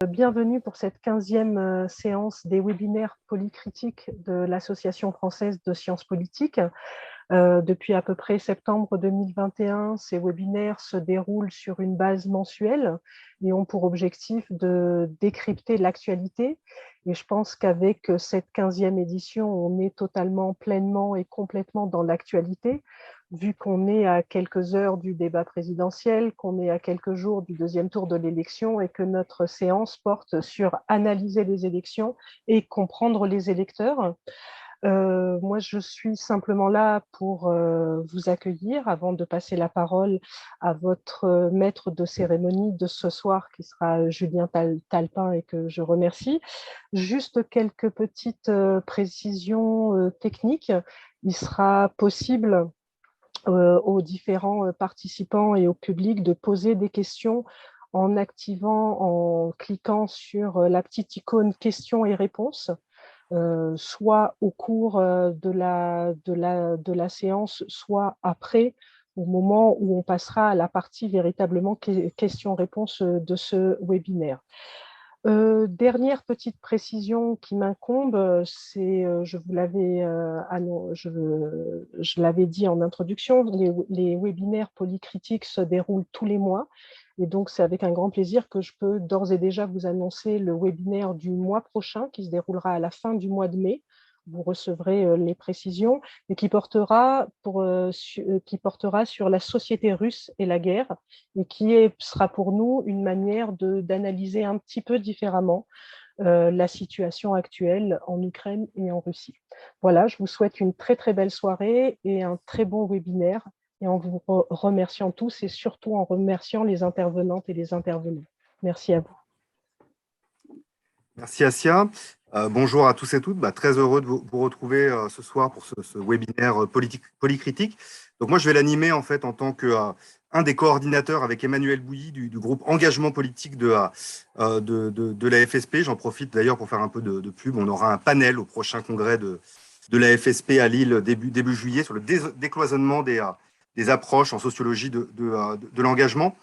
Bienvenue pour cette 15e séance des webinaires polycritiques de l'Association française de sciences politiques. Depuis à peu près septembre 2021, ces webinaires se déroulent sur une base mensuelle et ont pour objectif de décrypter l'actualité. Et je pense qu'avec cette 15e édition, on est totalement, pleinement et complètement dans l'actualité, vu qu'on est à quelques heures du débat présidentiel, qu'on est à quelques jours du deuxième tour de l'élection et que notre séance porte sur analyser les élections et comprendre les électeurs. Moi, je suis simplement là pour vous accueillir avant de passer la parole à votre maître de cérémonie de ce soir, qui sera Julien Talpin, et que je remercie. Juste quelques petites précisions techniques. Il sera possible aux différents participants et au public de poser des questions en cliquant sur la petite icône questions et réponses. Soit au cours de la séance, soit après, au moment où on passera à la partie véritablement questions-réponses de ce webinaire. Dernière petite précision qui m'incombe, c'est, je l'avais dit en introduction, les webinaires polycritiques se déroulent tous les mois. Et donc, c'est avec un grand plaisir que je peux d'ores et déjà vous annoncer le webinaire du mois prochain qui se déroulera à la fin du mois de mai. Vous recevrez les précisions et qui portera sur la société russe et la guerre et sera pour nous une manière d'analyser un petit peu différemment la situation actuelle en Ukraine et en Russie. Voilà, je vous souhaite une très très belle soirée et un très bon webinaire, et en vous remerciant tous et surtout en remerciant les intervenantes et les intervenants. Merci à vous. Merci Assia. Bonjour à tous et toutes. Très heureux de vous retrouver ce soir pour ce webinaire polycritique. Donc moi, je vais l'animer en fait en tant qu'un des coordinateurs avec Emmanuel Bouilly du groupe Engagement politique de la FSP. J'en profite d'ailleurs pour faire un peu de pub. On aura un panel au prochain congrès de la FSP à Lille début juillet sur le décloisonnement des approches en sociologie de l'engagement.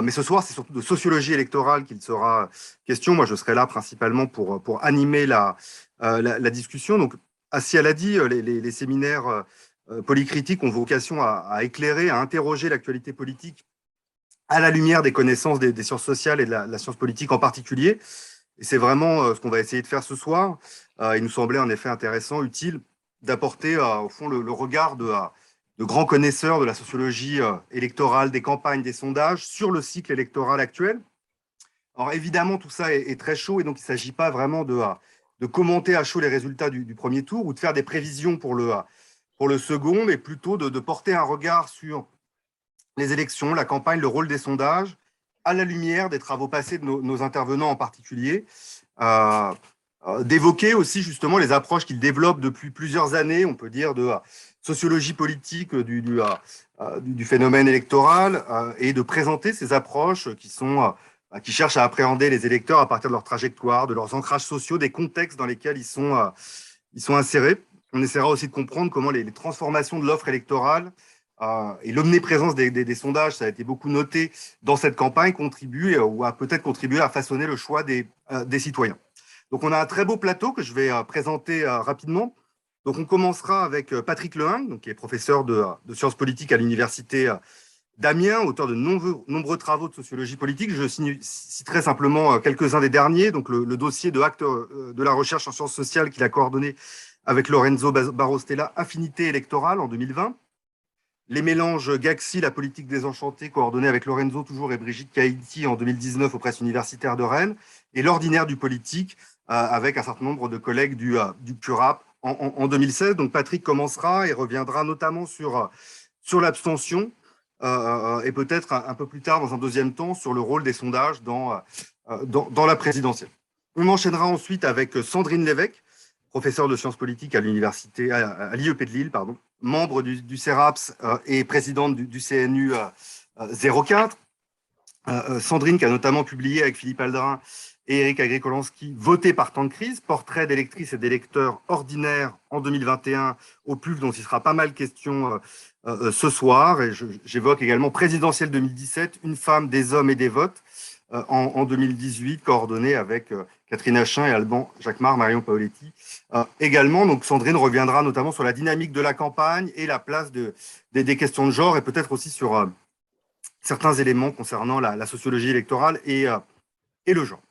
Mais ce soir, c'est surtout de sociologie électorale qu'il sera question. Moi, je serai là principalement pour animer la discussion. Donc, Assia l'a dit, les séminaires polycritiques ont vocation à éclairer, à interroger l'actualité politique à la lumière des connaissances des sciences sociales et de la science politique en particulier. Et c'est vraiment ce qu'on va essayer de faire ce soir. Il nous semblait en effet intéressant, utile, d'apporter au fond le regard de grands connaisseurs de la sociologie électorale, des campagnes, des sondages sur le cycle électoral actuel. Alors évidemment, tout ça est très chaud et donc il ne s'agit pas vraiment de commenter à chaud les résultats du premier tour ou de faire des prévisions pour le second, mais plutôt de porter un regard sur les élections, la campagne, le rôle des sondages, à la lumière des travaux passés de nos intervenants en particulier. D'évoquer aussi justement les approches qu'ils développent depuis plusieurs années, on peut dire, de sociologie politique du phénomène électoral, et de présenter ces approches qui cherchent à appréhender les électeurs à partir de leur trajectoire, de leurs ancrages sociaux, des contextes dans lesquels ils sont insérés. On essaiera aussi de comprendre comment les transformations de l'offre électorale et l'omniprésence des sondages, ça a été beaucoup noté dans cette campagne, contribuent ou a peut-être contribué à façonner le choix des citoyens. Donc, on a un très beau plateau que je vais présenter rapidement. Donc, on commencera avec Patrick Lehung, qui est professeur de sciences politiques à l'université d'Amiens, auteur de nombreux travaux de sociologie politique. Je citerai simplement quelques-uns des derniers. Donc, le dossier de acte de la recherche en sciences sociales qu'il a coordonné avec Lorenzo Barostella, Affinité électorale en 2020. Les mélanges Gaxi, la politique désenchantée, coordonnée avec Lorenzo toujours et Brigitte Caïti en 2019 aux presses universitaires de Rennes, et l'ordinaire du politique avec un certain nombre de collègues du PURAP en 2016. Donc Patrick commencera et reviendra notamment sur l'abstention et peut-être un peu plus tard, dans un deuxième temps, sur le rôle des sondages dans la présidentielle. On enchaînera ensuite avec Sandrine Lévesque, professeure de sciences politiques à l'université, à l'IEP de Lille, pardon, membre du CERAPS et présidente du CNU 04. Sandrine, qui a notamment publié avec Philippe Aldrin et Éric Agrikolanski, Voter par temps de crise, portrait d'électrices et d'électeurs ordinaires en 2021 au PUF, dont il sera pas mal question ce soir. Et j'évoque également Présidentielle 2017, une femme, des hommes et des votes, en 2018, coordonnée avec Catherine Achin et Alban Jacquemart, Marion Paoletti. Également, donc Sandrine reviendra notamment sur la dynamique de la campagne et la place des questions de genre, et peut-être aussi sur certains éléments concernant la sociologie électorale et le genre.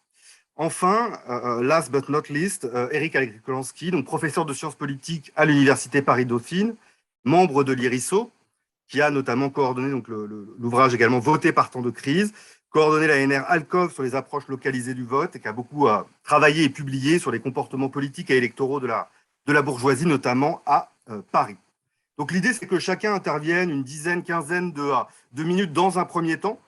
Enfin, last but not least, Eric Agrikolanski, donc professeur de sciences politiques à l'Université Paris-Dauphine, membre de l'IRISO, qui a notamment coordonné donc l'ouvrage également Voter par temps de crise, coordonné la NR Alcov sur les approches localisées du vote et qui a beaucoup travaillé et publié sur les comportements politiques et électoraux de la bourgeoisie, notamment à Paris. Donc l'idée, c'est que chacun intervienne une dizaine, quinzaine de minutes dans un premier temps,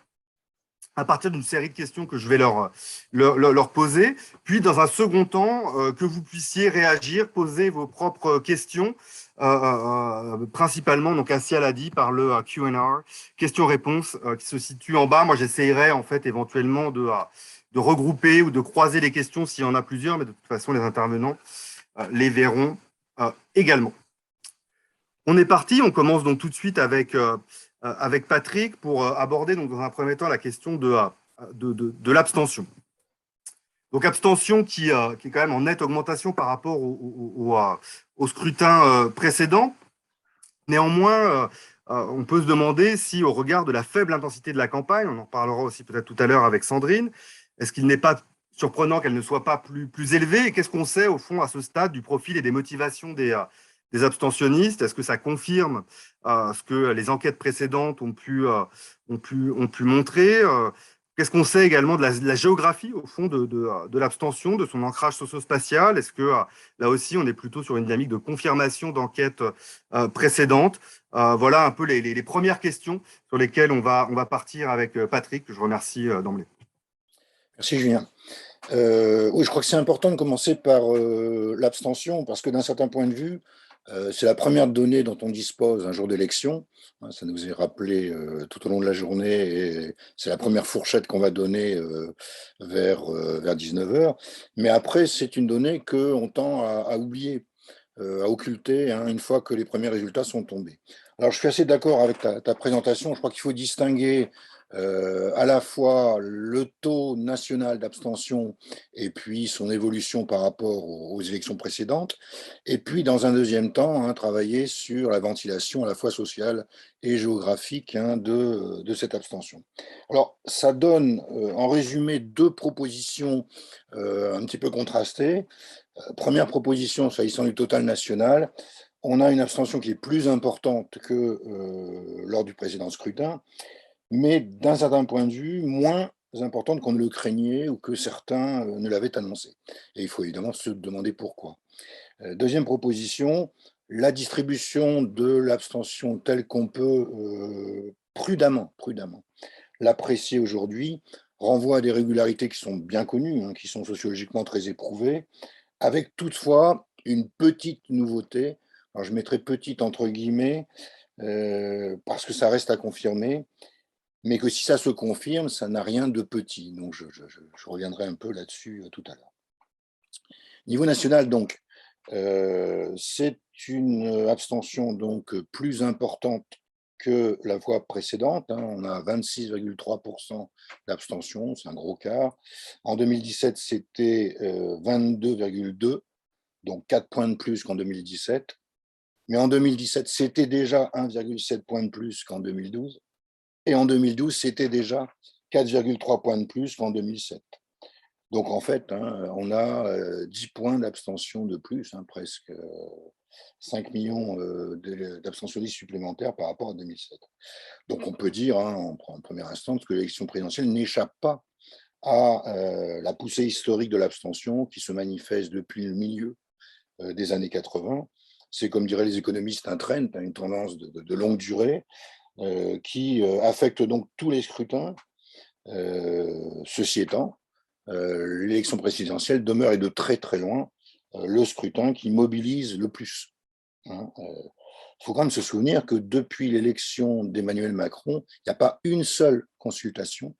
à partir d'une série de questions que je vais leur poser, puis dans un second temps, que vous puissiez réagir, poser vos propres questions, principalement, donc ainsi elle a dit, par le Q&A, questions-réponses, qui se situe en bas. Moi, j'essayerai en fait éventuellement de regrouper ou de croiser les questions s'il y en a plusieurs, mais de toute façon, les intervenants les verront également. On est parti, on commence donc tout de suite avec Patrick pour aborder donc, dans un premier temps la question de l'abstention. Donc abstention qui est quand même en nette augmentation par rapport au scrutin précédent. Néanmoins, on peut se demander si au regard de la faible intensité de la campagne, on en parlera aussi peut-être tout à l'heure avec Sandrine, est-ce qu'il n'est pas surprenant qu'elle ne soit pas plus élevée? Et qu'est-ce qu'on sait au fond à ce stade du profil et des motivations des abstentionnistes? Est-ce que ça confirme ce que les enquêtes précédentes ont pu montrer? Qu'est-ce qu'on sait également de la géographie, au fond, de l'abstention, de son ancrage socio-spatial? Est-ce que là aussi, on est plutôt sur une dynamique de confirmation d'enquêtes précédentes? Voilà un peu les premières questions sur lesquelles on va partir avec Patrick, que je remercie d'emblée. Merci Julien. Oui, je crois que c'est important de commencer par l'abstention, parce que d'un certain point de vue, c'est la première donnée dont on dispose un jour d'élection. Ça nous est rappelé tout au long de la journée, et c'est la première fourchette qu'on va donner vers 19h. Mais après, c'est une donnée qu'on tend à oublier, à occulter, une fois que les premiers résultats sont tombés. Alors, je suis assez d'accord avec ta présentation. Je crois qu'il faut distinguer à la fois le taux national d'abstention et puis son évolution par rapport aux élections précédentes, et puis dans un deuxième temps, travailler sur la ventilation à la fois sociale et géographique de cette abstention. Alors, ça donne en résumé deux propositions un petit peu contrastées. Première proposition, s'agissant du total national, on a une abstention qui est plus importante que lors du précédent scrutin, mais d'un certain point de vue, moins importante qu'on ne le craignait ou que certains ne l'avaient annoncé. Et il faut évidemment se demander pourquoi. Deuxième proposition, la distribution de l'abstention telle qu'on peut prudemment l'apprécier aujourd'hui renvoie à des régularités qui sont bien connues, qui sont sociologiquement très éprouvées, avec toutefois une petite nouveauté. Alors je mettrai petite entre guillemets, parce que ça reste à confirmer, mais que si ça se confirme, ça n'a rien de petit. Donc, je reviendrai un peu là-dessus tout à l'heure. Niveau national, donc, c'est une abstention donc plus importante que la fois précédente. On a 26,3% d'abstention, c'est un gros quart. En 2017, c'était 22,2%, donc 4 points de plus qu'en 2017. Mais en 2017, c'était déjà 1,7 points de plus qu'en 2012. Et en 2012, c'était déjà 4,3 points de plus qu'en 2007. Donc, en fait, on a 10 points d'abstention de plus, presque 5 millions d'abstentionnistes supplémentaires par rapport à 2007. Donc, on peut dire, en première instance, que l'élection présidentielle n'échappe pas à la poussée historique de l'abstention qui se manifeste depuis le milieu des années 80. C'est, comme diraient les économistes, un trend, une tendance de longue durée, qui affecte donc tous les scrutins. Ceci étant, l'élection présidentielle demeure et de très très loin le scrutin qui mobilise le plus. Il faut quand même se souvenir que depuis l'élection d'Emmanuel Macron, il n'y a pas une seule consultation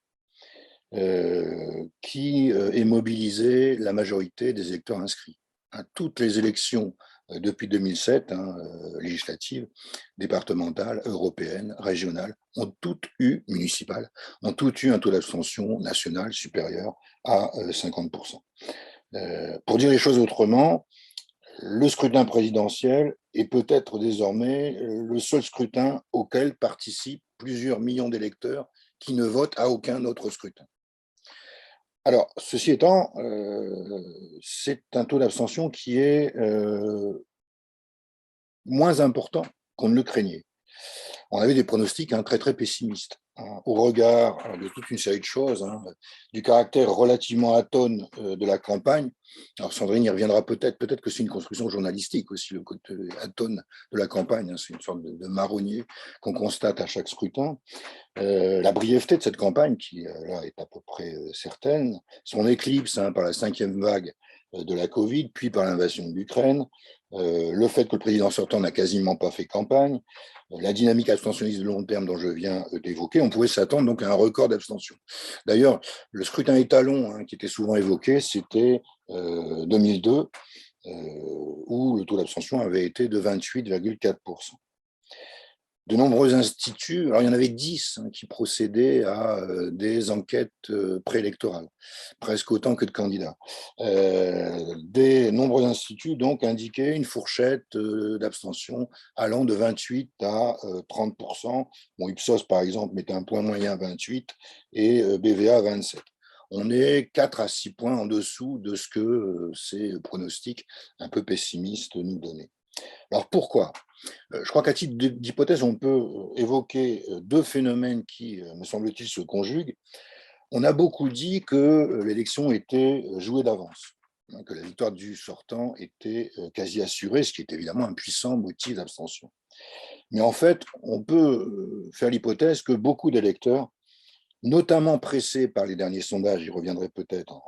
qui ait mobilisé la majorité des électeurs inscrits. Toutes les élections depuis 2007, législatives, départementales, européennes, régionales, municipales, ont toutes eu un taux d'abstention national supérieur à 50%. Pour dire les choses autrement, le scrutin présidentiel est peut-être désormais le seul scrutin auquel participent plusieurs millions d'électeurs qui ne votent à aucun autre scrutin. Alors, ceci étant, c'est un taux d'abstention qui est moins important qu'on ne le craignait. On avait des pronostics très très pessimistes au regard de toute une série de choses, du caractère relativement atone de la campagne. Alors Sandrine y reviendra peut-être que c'est une construction journalistique aussi, le côté atone de la campagne, c'est une sorte de marronnier qu'on constate à chaque scrutin. La brièveté de cette campagne, qui là est à peu près certaine, son éclipse par la 5e vague de la Covid, puis par l'invasion de l'Ukraine, le fait que le président sortant n'a quasiment pas fait campagne, la dynamique abstentionniste de long terme dont je viens d'évoquer, on pouvait s'attendre donc à un record d'abstention. D'ailleurs, le scrutin étalon qui était souvent évoqué, c'était 2002, où le taux d'abstention avait été de 28,4%. De nombreux instituts, alors il y en avait 10 qui procédaient à des enquêtes préélectorales, presque autant que de candidats. Des nombreux instituts donc indiquaient une fourchette d'abstention allant de 28 à 30%. Bon, Ipsos par exemple mettait un point moyen à 28 et BVA à 27. On est 4 à 6 points en dessous de ce que ces pronostics un peu pessimistes nous donnaient. Alors pourquoi ? Je crois qu'à titre d'hypothèse, on peut évoquer deux phénomènes qui, me semble-t-il, se conjuguent. On a beaucoup dit que l'élection était jouée d'avance, que la victoire du sortant était quasi assurée, ce qui est évidemment un puissant motif d'abstention. Mais en fait, on peut faire l'hypothèse que beaucoup d'électeurs, notamment pressés par les derniers sondages, j'y reviendrai peut-être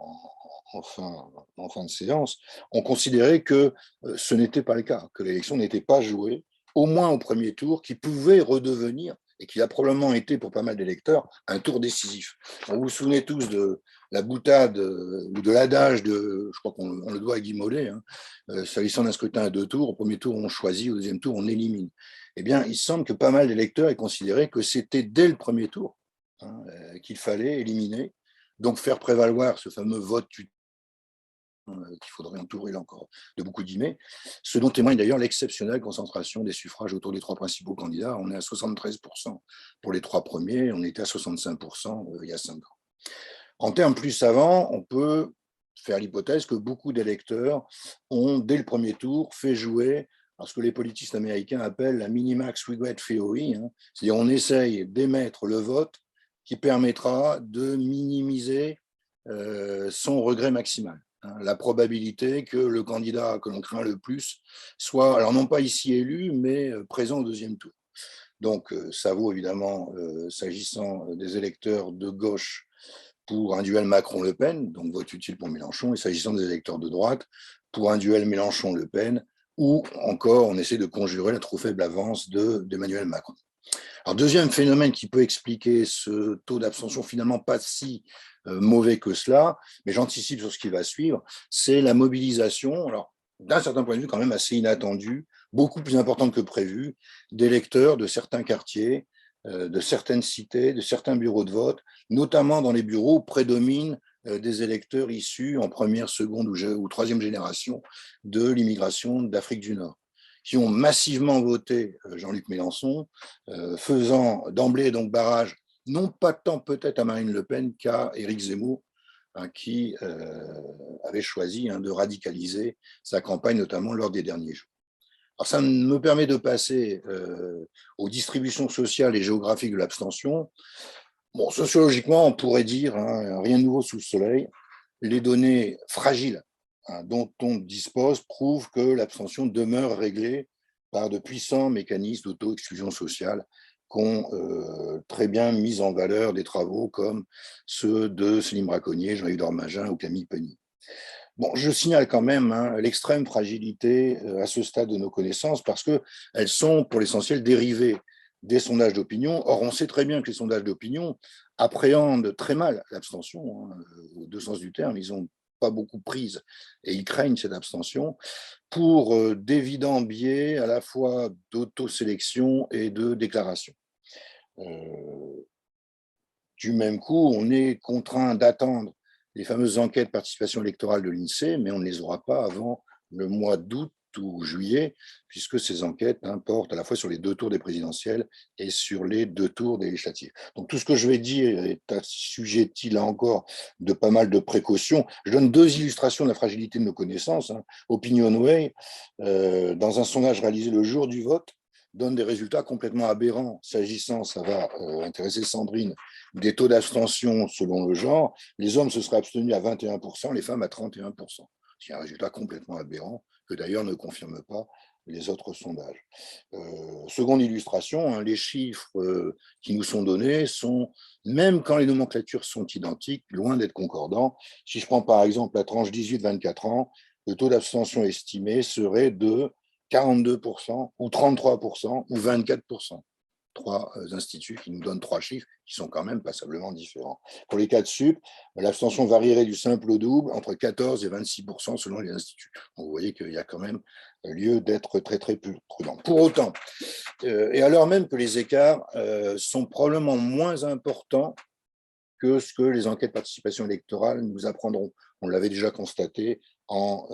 en fin de séance, ont considéré que ce n'était pas le cas, que l'élection n'était pas jouée, au moins au premier tour, qui pouvait redevenir, et qui a probablement été pour pas mal d'électeurs, un tour décisif. Vous vous souvenez tous de la boutade ou de l'adage je crois qu'on le doit à Guy Mollet, s'agissant d'un scrutin à 2 tours, au premier tour on choisit, au deuxième tour on élimine. Eh bien, il semble que pas mal d'électeurs aient considéré que c'était dès le premier tour qu'il fallait éliminer, donc faire prévaloir ce fameux vote qu'il faudrait entourer là encore de beaucoup de guillemets, ce dont témoigne d'ailleurs l'exceptionnelle concentration des suffrages autour des 3 principaux candidats. On est à 73% pour les 3 premiers, on était à 65% il y a 5 ans. En termes plus savants, on peut faire l'hypothèse que beaucoup d'électeurs ont, dès le premier tour, fait jouer ce que les politistes américains appellent la minimax regret theory, c'est-à-dire on essaye d'émettre le vote qui permettra de minimiser son regret maximal. La probabilité que le candidat que l'on craint le plus soit, alors non pas ici élu, mais présent au deuxième tour. Donc, ça vaut évidemment, s'agissant des électeurs de gauche, pour un duel Macron-Le Pen, donc vote utile pour Mélenchon, et s'agissant des électeurs de droite, pour un duel Mélenchon-Le Pen, ou encore on essaie de conjurer la trop faible avance d'Emmanuel Macron. Alors, deuxième phénomène qui peut expliquer ce taux d'abstention finalement pas si mauvais que cela, mais j'anticipe sur ce qui va suivre, c'est la mobilisation, alors d'un certain point de vue quand même assez inattendue, beaucoup plus importante que prévu, d'électeurs de certains quartiers, de certaines cités, de certains bureaux de vote, notamment dans les bureaux où prédominent des électeurs issus en première, seconde ou troisième génération de l'immigration d'Afrique du Nord, qui ont massivement voté Jean-Luc Mélenchon, faisant d'emblée donc barrage, non pas tant peut-être à Marine Le Pen qu'à Éric Zemmour, qui avait choisi de radicaliser sa campagne, notamment lors des derniers jours. Alors ça me permet de passer aux distributions sociales et géographiques de l'abstention. Bon, sociologiquement, on pourrait dire, rien de nouveau sous le soleil, les données fragiles dont on dispose prouvent que l'abstention demeure réglée par de puissants mécanismes d'auto-exclusion sociale qu'ont très bien mis en valeur des travaux comme ceux de Céline Braconnier, Jean-Yves Dormagin ou Camille Penny. Bon, je signale quand même l'extrême fragilité à ce stade de nos connaissances parce qu'elles sont pour l'essentiel dérivées des sondages d'opinion. Or, on sait très bien que les sondages d'opinion appréhendent très mal l'abstention, aux deux sens du terme. Ils ont pas beaucoup prise et ils craignent cette abstention pour d'évidents biais à la fois d'autosélection et de déclaration. Du même coup, on est contraint d'attendre les fameuses enquêtes participation électorale de l'INSEE, mais on ne les aura pas avant le mois d'août ou juillet, puisque ces enquêtes portent à la fois sur les 2 tours des présidentielles et sur les 2 tours des législatives. Donc tout ce que je vais dire est assujetti, là encore, de pas mal de précautions. Je donne 2 illustrations de la fragilité de nos connaissances. OpinionWay, dans un sondage réalisé le jour du vote, donne des résultats complètement aberrants s'agissant, ça va intéresser Sandrine, des taux d'abstention selon le genre. Les hommes se seraient abstenus à 21%, les femmes à 31%. C'est un résultat complètement aberrant que d'ailleurs ne confirme pas les autres sondages. Seconde illustration, les chiffres qui nous sont donnés sont, même quand les nomenclatures sont identiques, loin d'être concordants. Si je prends par exemple la tranche 18-24 ans, le taux d'abstention estimé serait de 42% ou 33% ou 24%. 3 instituts qui nous donnent 3 chiffres qui sont quand même passablement différents. Pour les cas de sup, l'abstention varierait du simple au double entre 14 et 26% selon les instituts. Donc vous voyez qu'il y a quand même lieu d'être très très prudent. Pour autant, et alors même que les écarts sont probablement moins importants que ce que les enquêtes de participation électorale nous apprendront. On l'avait déjà constaté en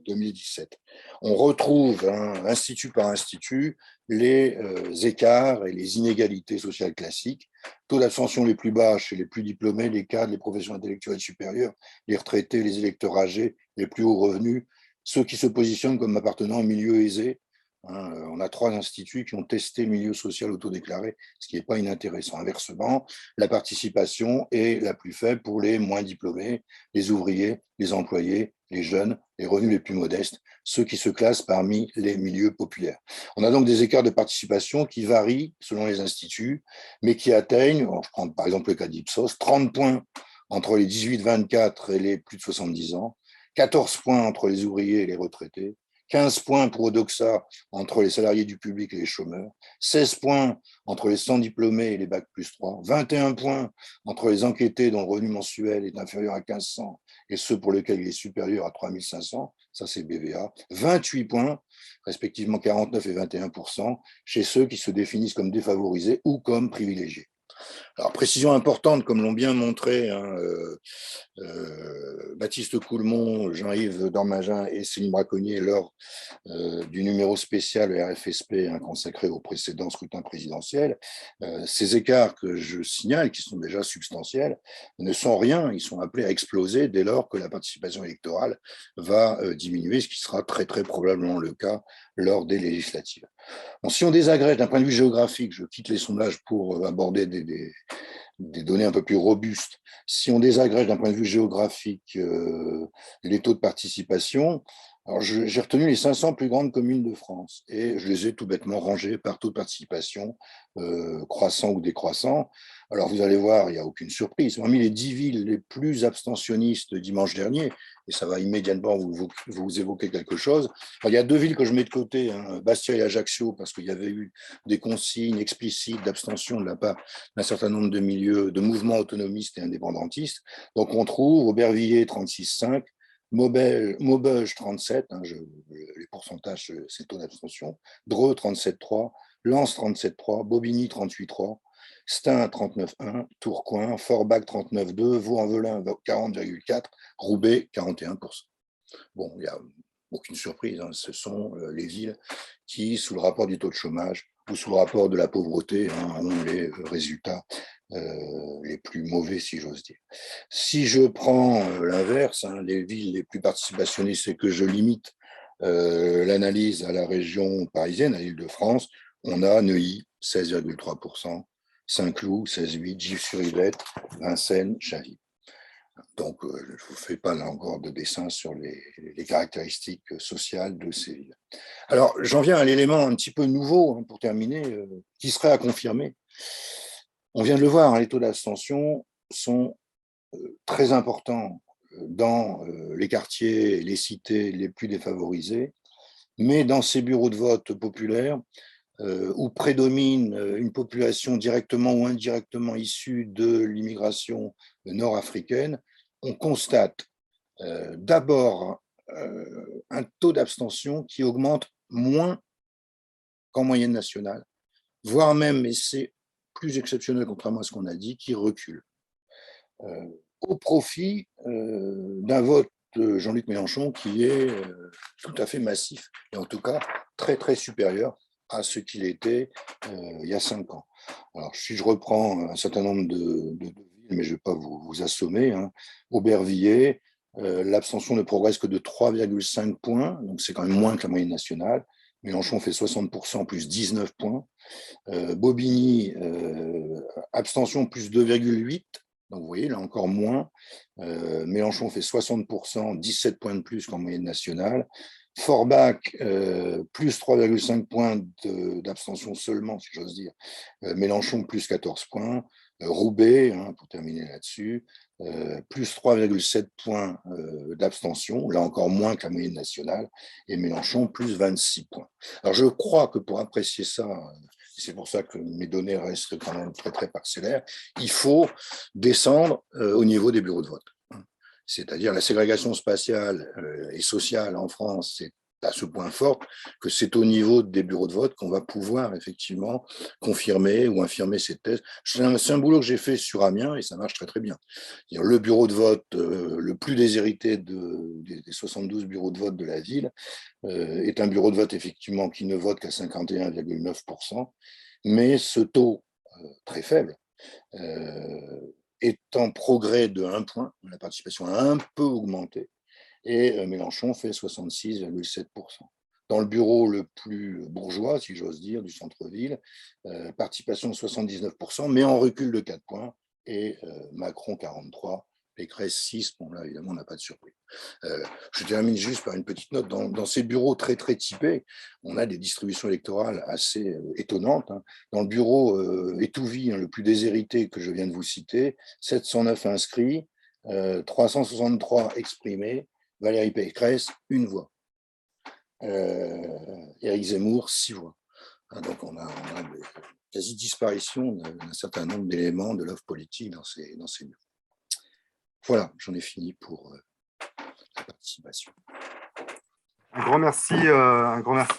2017. On retrouve, institut par institut, les écarts et les inégalités sociales classiques. Taux d'abstention les plus bas chez les plus diplômés, les cadres, les professions intellectuelles supérieures, les retraités, les électeurs âgés, les plus hauts revenus, ceux qui se positionnent comme appartenant au milieu aisé. On a 3 instituts qui ont testé le milieu social autodéclaré, ce qui n'est pas inintéressant. Inversement, la participation est la plus faible pour les moins diplômés, les ouvriers, les employés, les jeunes, les revenus les plus modestes, ceux qui se classent parmi les milieux populaires. On a donc des écarts de participation qui varient selon les instituts, mais qui atteignent, je prends par exemple le cas d'Ipsos, 30 points entre les 18-24 et les plus de 70 ans, 14 points entre les ouvriers et les retraités, 15 points pour Odoxa entre les salariés du public et les chômeurs, 16 points entre les sans diplômés et les bac plus 3, 21 points entre les enquêtés dont le revenu mensuel est inférieur à 1500 et ceux pour lesquels il est supérieur à 3500, ça c'est BVA, 28 points, respectivement 49 et 21%, chez ceux qui se définissent comme défavorisés ou comme privilégiés. Alors, précision importante, comme l'ont bien montré Baptiste Coulmont, Jean-Yves Dormagin et Céline Braconnier lors du numéro spécial RFSP consacré au précédent scrutin présidentiel, ces écarts que je signale, qui sont déjà substantiels, ne sont rien, ils sont appelés à exploser dès lors que la participation électorale va diminuer, ce qui sera très très probablement le cas lors des législatives. Bon, si on désagrège d'un point de vue géographique, je quitte les sondages pour aborder des données un peu plus robustes. Si on désagrège d'un point de vue géographique les taux de participation, alors j'ai retenu les 500 plus grandes communes de France et je les ai tout bêtement rangées par taux de participation, croissant ou décroissant. Alors vous allez voir, il n'y a aucune surprise. Parmi les 10 villes les plus abstentionnistes dimanche dernier, et ça va immédiatement vous évoquer quelque chose, alors, il y a 2 villes que je mets de côté, Bastia et Ajaccio, parce qu'il y avait eu des consignes explicites d'abstention de la part d'un certain nombre de milieux, de mouvements autonomistes et indépendantistes. Donc on trouve Aubervilliers 36,5, Maubeuge 37, les pourcentages, c'est le taux d'abstention, Dreux 37,3, Lens 37,3, Bobigny 38,3, Stein 39,1, Tourcoing, Forbach 39,2, Vaux-en-Velin 40,4, Roubaix 41%. Bon, il n'y a aucune surprise, ce sont les villes qui, sous le rapport du taux de chômage ou sous le rapport de la pauvreté, ont les résultats les plus mauvais, si j'ose dire. Si je prends l'inverse, les villes les plus participationnistes, et que je limite l'analyse à la région parisienne, à l'Île-de-France, on a Neuilly, 16,3%, Saint-Cloud, 16,8%, Gif-sur-Yvette, Vincennes, Chaville. Donc, je ne vous fais pas là encore de dessin sur les caractéristiques sociales de ces villes. Alors, j'en viens à l'élément un petit peu nouveau, pour terminer, qui serait à confirmer. On vient de le voir, les taux d'abstention sont très importants dans les quartiers, les cités les plus défavorisés, mais dans ces bureaux de vote populaires, où prédomine une population directement ou indirectement issue de l'immigration nord-africaine, on constate D'abord, un taux d'abstention qui augmente moins qu'en moyenne nationale, voire même, et c'est plus exceptionnel contrairement à ce qu'on a dit, qui recule, au profit d'un vote de Jean-Luc Mélenchon qui est tout à fait massif, et en tout cas très très supérieur à ce qu'il était il y a 5 ans. Alors, si je reprends un certain nombre de villes, mais je ne vais pas vous assommer, hein. Aubervilliers, l'abstention ne progresse que de 3,5 points, donc c'est quand même moins que la moyenne nationale. Mélenchon fait 60% plus 19 points. Bobigny, abstention plus 2,8. Donc vous voyez, là encore moins. Mélenchon fait 60%, 17 points de plus qu'en moyenne nationale. Forbach, plus 3,5 points d'abstention seulement, si j'ose dire. Mélenchon, plus 14 points. Roubaix, hein, pour terminer là-dessus, plus 3,7 points d'abstention, là encore moins que la moyenne nationale, et Mélenchon, plus 26 points. Alors je crois que pour apprécier ça, c'est pour ça que mes données restent quand même très très parcellaires, il faut descendre au niveau des bureaux de vote. C'est-à-dire la ségrégation spatiale et sociale en France, c'est à ce point fort que c'est au niveau des bureaux de vote qu'on va pouvoir effectivement confirmer ou infirmer ces thèses. C'est un boulot que j'ai fait sur Amiens et ça marche très très bien. Le bureau de vote le plus déshérité des 72 bureaux de vote de la ville est un bureau de vote effectivement qui ne vote qu'à 51,9%, mais ce taux très faible est en progrès de 1 point. La participation a un peu augmenté et Mélenchon fait 66,7%. Dans le bureau le plus bourgeois, si j'ose dire, du centre-ville, participation de 79%, mais en recul de 4 points, et Macron 43%, Pécresse 6%. Bon, là, évidemment, on n'a pas de surprise. Je termine juste par une petite note. Dans ces bureaux très, très typés, on a des distributions électorales assez étonnantes, hein. Dans le bureau Étouville, hein, le plus déshérité que je viens de vous citer, 709 inscrits, 363 exprimés, Valérie Pécresse, 1 voix. Éric Zemmour, 6 voix. Donc on a quasi disparition d'un certain nombre d'éléments de l'offre politique dans ces bureaux. Voilà, j'en ai fini pour la participation. Un grand merci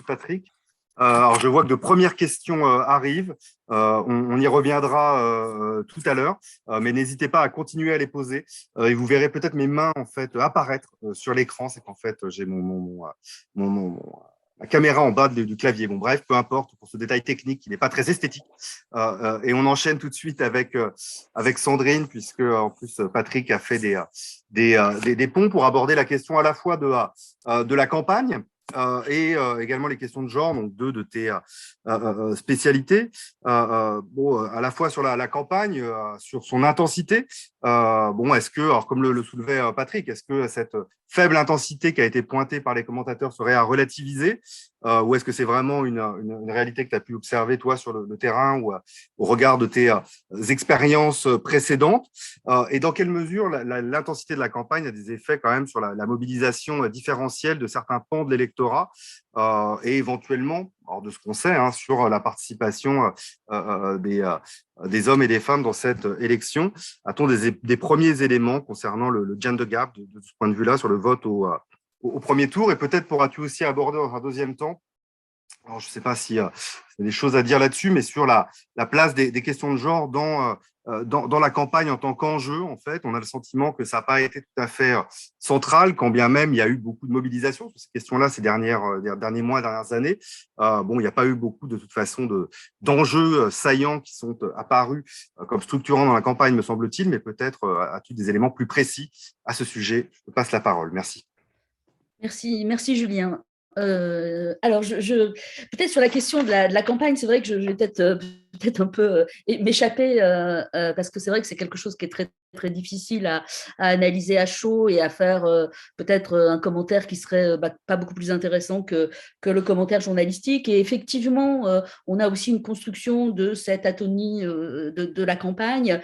Patrick. Alors, je vois que de premières questions arrivent. On y reviendra tout à l'heure, mais n'hésitez pas à continuer à les poser. Et vous verrez peut-être mes mains en fait apparaître sur l'écran. C'est qu'en fait, j'ai ma caméra en bas du clavier. Bon, bref, peu importe pour ce détail technique qui n'est pas très esthétique. Et on enchaîne tout de suite avec Sandrine, puisque en plus Patrick a fait des ponts pour aborder la question à la fois de la campagne. Et également les questions de genre, donc 2 de tes spécialités. Bon, à la fois sur la campagne, sur son intensité. Bon, est-ce que, alors comme le soulevait Patrick, est-ce que cette faible intensité qui a été pointée par les commentateurs serait à relativiser, ou est-ce que c'est vraiment une réalité que tu as pu observer toi sur le terrain ou au regard de tes expériences précédentes, et dans quelle mesure l'intensité de la campagne a des effets quand même sur la mobilisation différentielle de certains pans de l'électorat, et éventuellement, alors de ce qu'on sait, hein, sur la participation des hommes et des femmes dans cette élection. A-t-on des premiers éléments concernant le gender gap de ce point de vue-là sur le vote au premier tour? Et peut-être pourras-tu aussi aborder dans un deuxième temps, alors je ne sais pas si y a des choses à dire là-dessus, mais sur la place des questions de genre dans la campagne en tant qu'enjeu, en fait, on a le sentiment que ça n'a pas été tout à fait central, quand bien même il y a eu beaucoup de mobilisation sur ces questions-là ces derniers mois, dernières années. Bon, il n'y a pas eu beaucoup, de toute façon, d'enjeux saillants qui sont apparus comme structurants dans la campagne, me semble-t-il, mais peut-être as-tu des éléments plus précis à ce sujet? Je te passe la parole. Merci. Merci Julien. Alors, peut-être sur la question de la campagne, c'est vrai que je vais peut-être un peu m'échapper parce que c'est vrai que c'est quelque chose qui est très, très difficile à analyser à chaud et à faire peut-être un commentaire qui serait pas beaucoup plus intéressant que le commentaire journalistique. Et effectivement, on a aussi une construction de cette atonie de la campagne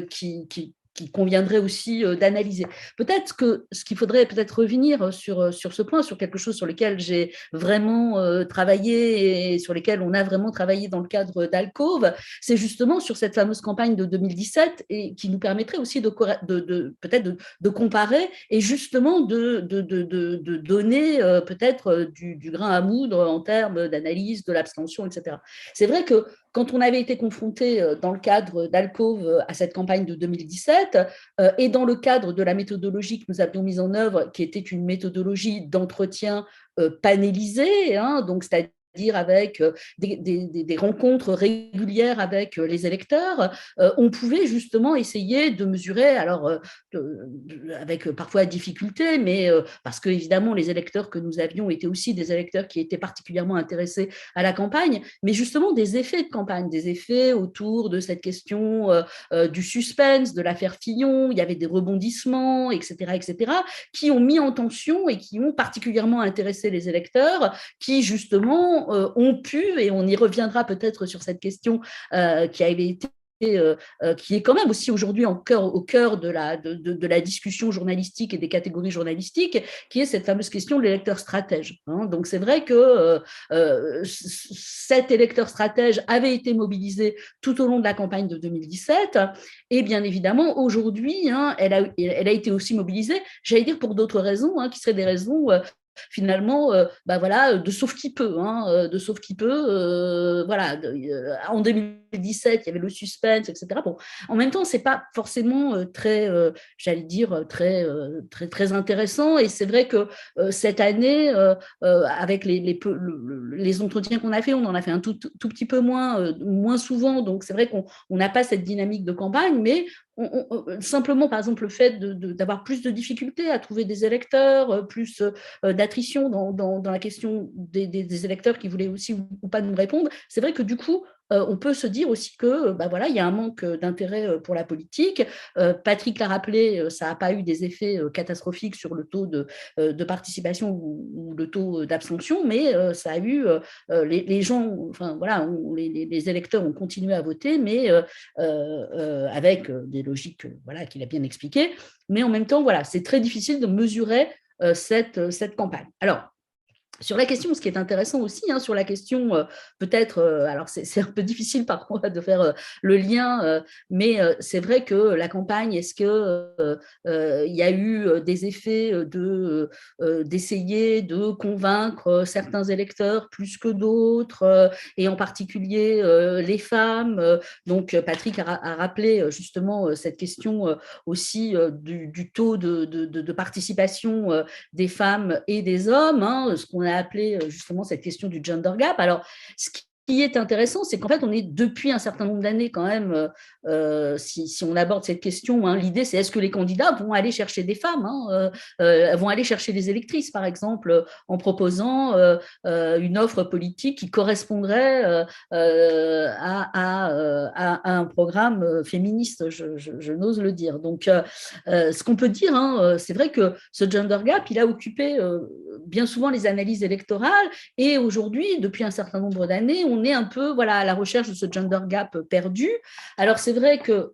qui qu'il conviendrait aussi d'analyser. Peut-être que ce qu'il faudrait peut-être revenir sur ce point, sur quelque chose sur lequel j'ai vraiment travaillé et sur lequel on a vraiment travaillé dans le cadre d'Alcove, c'est justement sur cette fameuse campagne de 2017 et qui nous permettrait aussi peut-être de comparer et justement de donner peut-être du grain à moudre en termes d'analyse de l'abstention, etc. C'est vrai que quand on avait été confronté dans le cadre d'Alcove à cette campagne de 2017 et dans le cadre de la méthodologie que nous avions mise en œuvre, qui était une méthodologie d'entretien panélisé, hein, donc c'est-à-dire avec des rencontres régulières avec les électeurs, on pouvait justement essayer de mesurer, alors avec parfois difficulté, mais parce que évidemment les électeurs que nous avions étaient aussi des électeurs qui étaient particulièrement intéressés à la campagne, mais justement des effets de campagne, des effets autour de cette question du suspense, de l'affaire Fillon, il y avait des rebondissements, etc., qui ont mis en tension et qui ont particulièrement intéressé les électeurs, qui justement ont pu, et on y reviendra peut-être sur cette question qui avait été qui est quand même aussi aujourd'hui au cœur de la discussion journalistique et des catégories journalistiques, qui est cette fameuse question de l'électeur stratège. Hein. Donc c'est vrai que cet électeur stratège avait été mobilisé tout au long de la campagne de 2017, et bien évidemment aujourd'hui, hein, elle a été aussi mobilisée, j'allais dire pour d'autres raisons, hein, qui seraient des raisons finalement, voilà, de sauve qui peut, hein, de sauve qui peut. Voilà, en 2017, il y avait le suspense, etc. Bon, en même temps, c'est pas forcément très, j'allais dire, très intéressant. Et c'est vrai que cette année, avec les entretiens qu'on a fait, on en a fait un tout petit peu moins souvent. Donc, c'est vrai qu'on n'a pas cette dynamique de campagne, mais simplement, par exemple, le fait d'avoir plus de difficultés à trouver des électeurs, plus d'attrition dans la question des électeurs qui voulaient aussi ou pas nous répondre, c'est vrai que du coup, on peut se dire aussi que voilà, il y a un manque d'intérêt pour la politique. Patrick l'a rappelé, ça n'a pas eu des effets catastrophiques sur le taux de participation ou le taux d'abstention, mais ça a eu les gens, enfin voilà, les électeurs ont continué à voter, mais avec des logiques voilà, qu'il a bien expliquées. Mais en même temps, voilà, c'est très difficile de mesurer cette campagne. Alors, sur la question, ce qui est intéressant aussi, hein, sur la question, peut-être, alors c'est un peu difficile parfois de faire le lien, mais c'est vrai que la campagne, est-ce qu'il y a eu des effets d'essayer de convaincre certains électeurs plus que d'autres, et en particulier les femmes. Donc, Patrick a rappelé justement cette question aussi du taux de participation des femmes et des hommes, hein, ce qu'on a appelé justement cette question du gender gap. Alors, ce qui est intéressant, c'est qu'en fait, on est depuis un certain nombre d'années quand même, si on aborde cette question, hein, l'idée c'est est-ce que les candidats vont aller chercher des femmes, hein, vont aller chercher des électrices, par exemple, en proposant une offre politique qui correspondrait à un programme féministe, je n'ose le dire. Donc, ce qu'on peut dire, hein, c'est vrai que ce gender gap, il a occupé bien souvent les analyses électorales, et aujourd'hui, depuis un certain nombre d'années, on est un peu voilà, à la recherche de ce gender gap perdu. Alors, c'est vrai que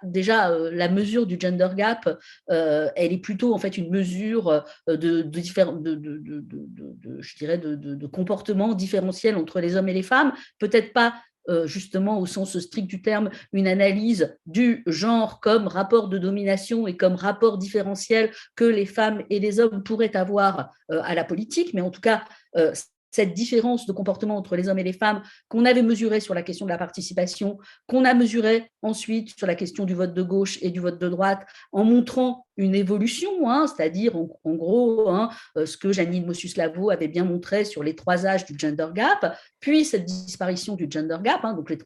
déjà, la mesure du gender gap, elle est plutôt en fait une mesure je dirais, de comportements différentiels entre les hommes et les femmes, peut-être pas justement au sens strict du terme, une analyse du genre comme rapport de domination et comme rapport différentiel que les femmes et les hommes pourraient avoir à la politique, mais en tout cas, cette différence de comportement entre les hommes et les femmes qu'on avait mesurée sur la question de la participation, qu'on a mesurée ensuite sur la question du vote de gauche et du vote de droite, en montrant une évolution, hein, c'est-à-dire en gros hein, ce que Janine Mossus-Lavo avait bien montré sur les 3 âges du gender gap, puis cette disparition du gender gap, hein, donc les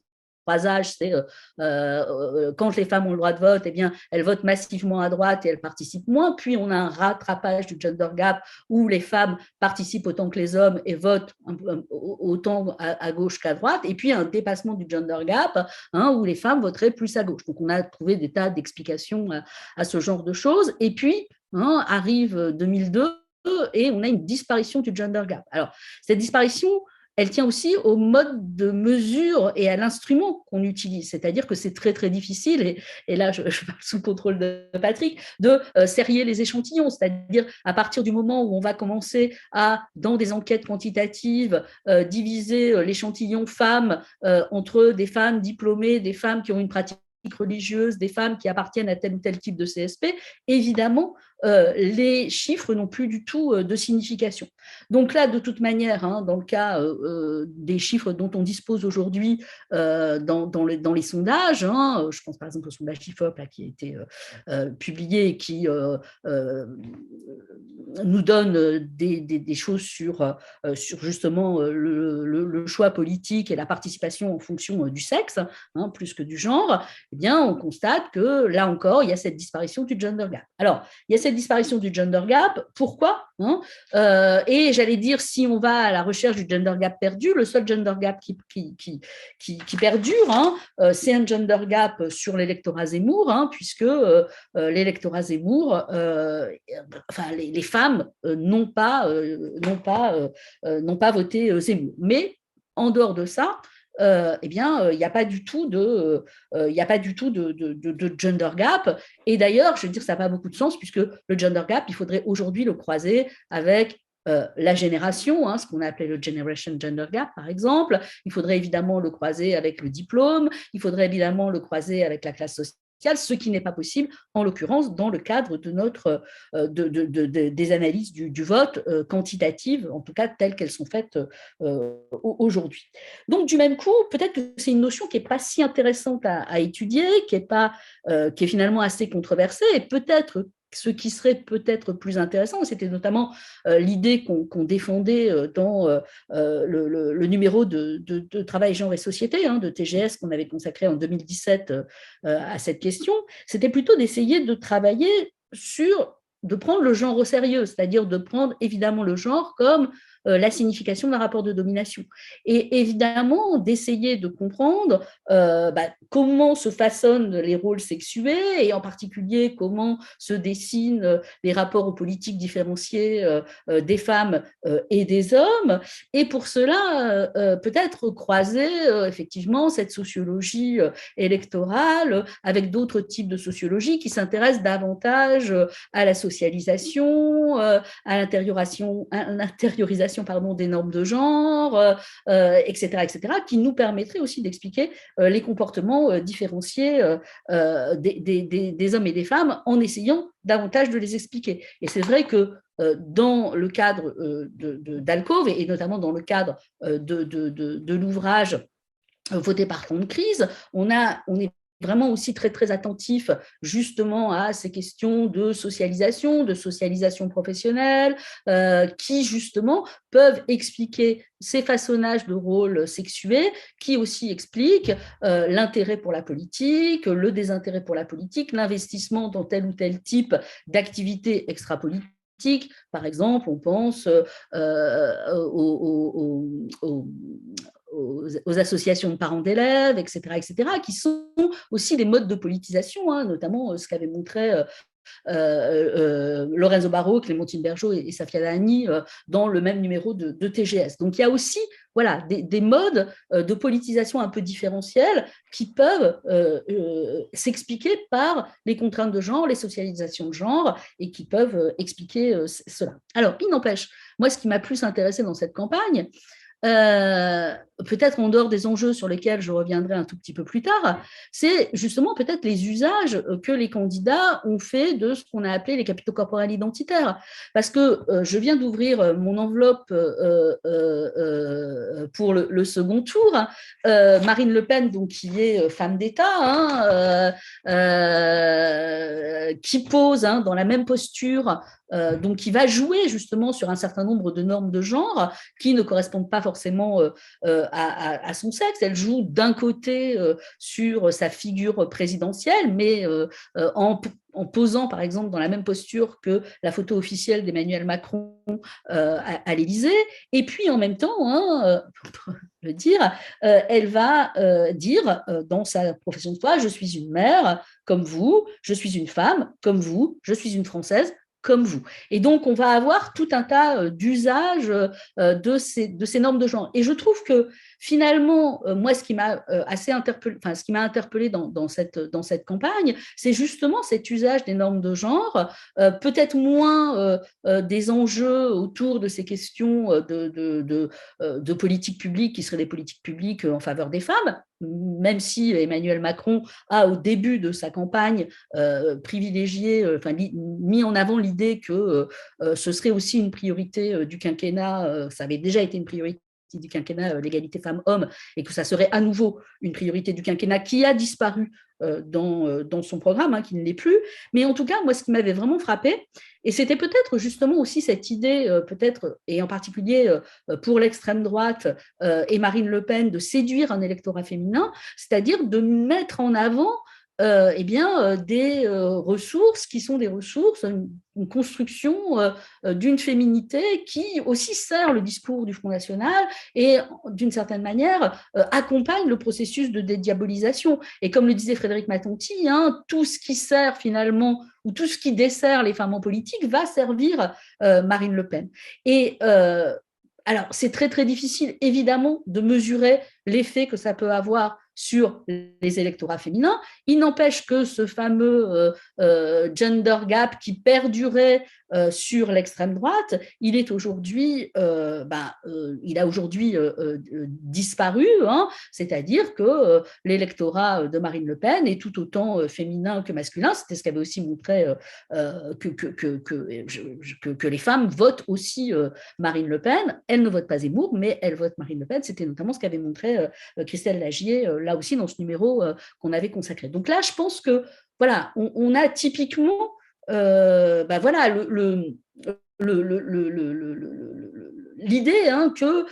3 âges, c'est quand les femmes ont le droit de vote, eh bien, elles votent massivement à droite et elles participent moins. Puis on a un rattrapage du gender gap où les femmes participent autant que les hommes et votent autant à gauche qu'à droite. Et puis un dépassement du gender gap hein, où les femmes voteraient plus à gauche. Donc on a trouvé des tas d'explications à ce genre de choses. Et puis hein, arrive 2002 et on a une disparition du gender gap. Alors cette disparition, elle tient aussi au mode de mesure et à l'instrument qu'on utilise. C'est-à-dire que c'est très, très difficile, et là, je parle sous contrôle de Patrick, de serrer les échantillons. C'est-à-dire, à partir du moment où on va commencer à, dans des enquêtes quantitatives, diviser l'échantillon femmes entre des femmes diplômées, des femmes qui ont une pratique religieuse, des femmes qui appartiennent à tel ou tel type de CSP, évidemment, les chiffres n'ont plus du tout de signification. Donc là, de toute manière, dans le cas des chiffres dont on dispose aujourd'hui dans les sondages, je pense par exemple au sondage IFOP là, qui a été publié et qui nous donne des choses sur justement le choix politique et la participation en fonction du sexe, plus que du genre, eh bien, on constate que là encore, il y a cette disparition du gender gap. Alors, il y a cette disparition du gender gap, pourquoi et j'allais dire, si on va à la recherche du gender gap perdu, le seul gender gap qui perdure, c'est un gender gap sur l'électorat Zemmour, puisque l'électorat Zemmour, enfin, les femmes n'ont pas voté Zemmour. Mais en dehors de ça, eh bien, il n'y a pas du tout de gender gap. Et d'ailleurs, je veux dire, ça n'a pas beaucoup de sens, puisque le gender gap, il faudrait aujourd'hui le croiser avec la génération, ce qu'on a appelé le Generation Gender Gap, par exemple. Il faudrait évidemment le croiser avec le diplôme, il faudrait évidemment le croiser avec la classe sociale, ce qui n'est pas possible, en l'occurrence, dans le cadre de notre, des analyses du vote quantitatives, en tout cas telles qu'elles sont faites aujourd'hui. Donc, du même coup, peut-être que c'est une notion qui n'est pas si intéressante à étudier, qui est finalement assez controversée, et peut-être ce qui serait peut-être plus intéressant, c'était notamment l'idée qu'on défendait dans le numéro de Travail, Genre et Société, de TGS, qu'on avait consacré en 2017 à cette question, c'était plutôt d'essayer de travailler de prendre le genre au sérieux, c'est-à-dire de prendre évidemment le genre comme la signification d'un rapport de domination. Et évidemment, d'essayer de comprendre comment se façonnent les rôles sexués, et en particulier comment se dessinent les rapports aux politiques différenciés des femmes et des hommes. Et pour cela, peut-être croiser effectivement cette sociologie électorale avec d'autres types de sociologie qui s'intéressent davantage à la socialisation, à l'intériorisation des normes de genre, etc., qui nous permettrait aussi d'expliquer les comportements différenciés des hommes et des femmes en essayant davantage de les expliquer. Et c'est vrai que dans le cadre d'Alcôve, et notamment dans le cadre de l'ouvrage voté par Temps de crise, on est vraiment aussi très, très attentif justement à ces questions de socialisation professionnelle, qui justement peuvent expliquer ces façonnages de rôles sexués, qui aussi expliquent l'intérêt pour la politique, le désintérêt pour la politique, l'investissement dans tel ou tel type d'activité extra-politique. Par exemple, on pense aux associations de parents d'élèves, etc., qui sont aussi des modes de politisation, notamment ce qu'avait montré Lorenzo Barro, Clémentine Bergeau et Safia Dahani dans le même numéro de TGS. Donc il y a aussi des modes de politisation un peu différentiels qui peuvent s'expliquer par les contraintes de genre, les socialisations de genre, et qui peuvent expliquer cela. Alors, il n'empêche, moi, ce qui m'a plus intéressé dans cette campagne, peut-être en dehors des enjeux sur lesquels je reviendrai un tout petit peu plus tard, c'est justement peut-être les usages que les candidats ont fait de ce qu'on a appelé les capitaux corporels identitaires. Parce que je viens d'ouvrir mon enveloppe pour le second tour. Marine Le Pen, donc, qui est femme d'État, qui pose dans la même posture, donc qui va jouer justement sur un certain nombre de normes de genre qui ne correspondent pas forcément à son sexe. Elle joue d'un côté sur sa figure présidentielle, mais en posant, par exemple, dans la même posture que la photo officielle d'Emmanuel Macron à l'Élysée. Et puis, en même temps, pour le dire, elle va dire dans sa profession de foi, je suis une mère comme vous, je suis une femme comme vous, je suis une Française comme vous. Et donc, on va avoir tout un tas d'usages de ces normes de genre. Et je trouve que finalement, moi, ce qui m'a interpellé dans cette campagne, c'est justement cet usage des normes de genre, peut-être moins des enjeux autour de ces questions de politique publique qui seraient des politiques publiques en faveur des femmes, même si Emmanuel Macron a, au début de sa campagne, mis en avant l'idée que ce serait aussi une priorité du quinquennat, ça avait déjà été une priorité du quinquennat, l'égalité femmes-hommes, et que ça serait à nouveau une priorité du quinquennat qui a disparu dans son programme, qui ne l'est plus. Mais en tout cas, moi, ce qui m'avait vraiment frappé, et c'était peut-être justement aussi cette idée, peut-être, et en particulier pour l'extrême droite et Marine Le Pen, de séduire un électorat féminin, c'est-à-dire de mettre en avant des ressources qui sont des ressources, une construction d'une féminité qui aussi sert le discours du Front National et, d'une certaine manière, accompagne le processus de dédiabolisation. Et comme le disait Frédéric Matonti, tout ce qui sert finalement, ou tout ce qui dessert les femmes en politique va servir Marine Le Pen. Et alors, c'est très, très difficile, évidemment, de mesurer l'effet que ça peut avoir sur les électorats féminins. Il n'empêche que ce fameux gender gap qui perdurait sur l'extrême droite, il a aujourd'hui disparu, c'est-à-dire que l'électorat de Marine Le Pen est tout autant féminin que masculin. C'était ce qu'avait aussi montré que les femmes votent aussi Marine Le Pen. Elles ne votent pas Zemmour, mais elles votent Marine Le Pen. C'était notamment ce qu'avait montré Christelle Lagier, là aussi dans ce numéro qu'on avait consacré. Donc là, je pense que voilà, on a typiquement l'idée que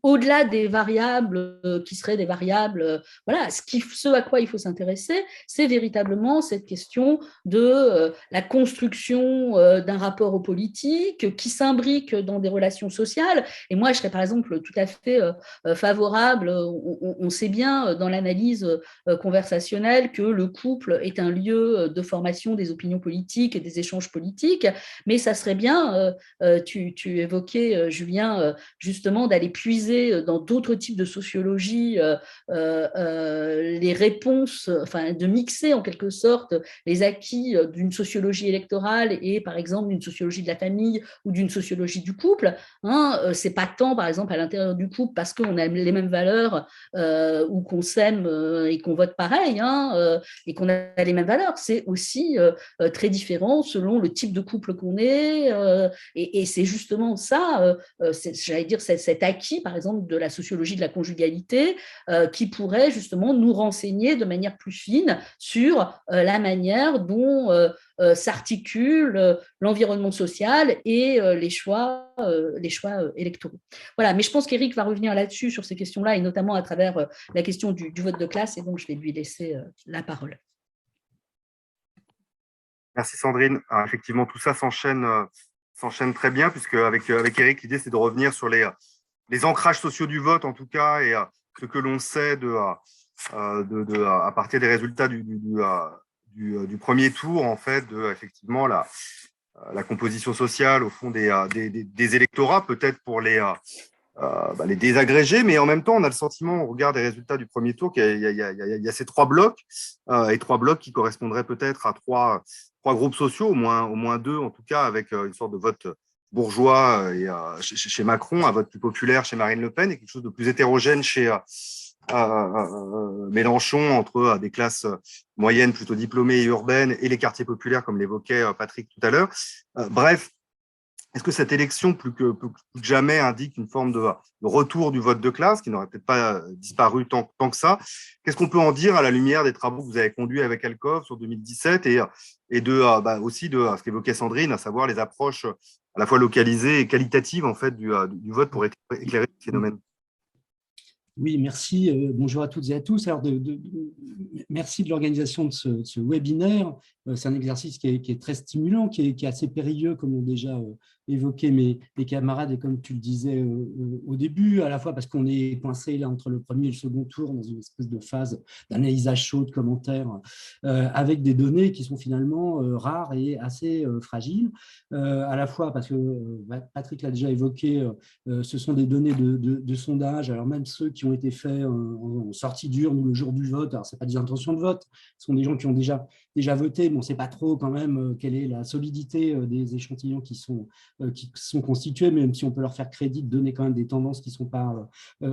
au-delà des variables qui seraient des variables, ce à quoi il faut s'intéresser, c'est véritablement cette question de la construction d'un rapport aux politiques qui s'imbrique dans des relations sociales. Et moi, je serais par exemple tout à fait favorable, on sait bien dans l'analyse conversationnelle que le couple est un lieu de formation des opinions politiques et des échanges politiques, mais ça serait bien, tu évoquais, Julien, justement d'aller puiser dans d'autres types de sociologie les réponses, de mixer en quelque sorte les acquis d'une sociologie électorale et par exemple d'une sociologie de la famille ou d'une sociologie du couple. C'est pas tant par exemple à l'intérieur du couple parce qu'on a les mêmes valeurs ou qu'on s'aime et qu'on vote pareil et qu'on a les mêmes valeurs. C'est aussi très différent selon le type de couple qu'on est et c'est justement ça, j'allais dire cet acquis par exemple de la sociologie de la conjugalité qui pourrait justement nous renseigner de manière plus fine sur la manière dont s'articule l'environnement social et les choix électoraux. Voilà, mais je pense qu'Éric va revenir là-dessus sur ces questions-là et notamment à travers la question du vote de classe et donc je vais lui laisser la parole. Merci Sandrine. Alors, effectivement, tout ça s'enchaîne très bien puisque avec Éric, l'idée c'est de revenir sur les ancrages sociaux du vote en tout cas et ce que l'on sait à partir des résultats du premier tour en fait effectivement la composition sociale au fond des électorats peut-être pour les désagrégés, mais en même temps, on a le sentiment, au regard des résultats du premier tour, qu'il y a ces trois blocs, et trois blocs qui correspondraient peut-être à trois groupes sociaux, au moins deux, en tout cas, avec une sorte de vote bourgeois chez Macron, un vote plus populaire chez Marine Le Pen, et quelque chose de plus hétérogène chez Mélenchon, entre des classes moyennes plutôt diplômées et urbaines, et les quartiers populaires, comme l'évoquait Patrick tout à l'heure. Bref, est-ce que cette élection, plus que jamais, indique une forme de retour du vote de classe, qui n'aurait peut-être pas disparu tant que ça? Qu'est-ce qu'on peut en dire à la lumière des travaux que vous avez conduits avec Alcov sur 2017 et aussi de ce qu'évoquait Sandrine, à savoir les approches à la fois localisées et qualitatives en fait, du vote pour éclairer le phénomène? Oui, merci. Bonjour à toutes et à tous. Alors, merci de l'organisation de ce webinaire. c'est un exercice qui est très stimulant, qui est assez périlleux, comme l'ont déjà évoqué mes camarades, et comme tu le disais au début, à la fois parce qu'on est coincé là, entre le premier et le second tour dans une espèce de phase d'analyse à chaud, de commentaires, avec des données qui sont finalement rares et assez fragiles, à la fois parce que Patrick l'a déjà évoqué, ce sont des données de sondage, alors même ceux qui ont été faits en sortie d'urne ou le jour du vote, alors ce n'est pas des intentions de vote, ce sont des gens qui ont déjà voté, mais on ne sait pas trop quand même quelle est la solidité des échantillons qui sont constitués, même si on peut leur faire crédit de donner quand même des tendances qui ne sont pas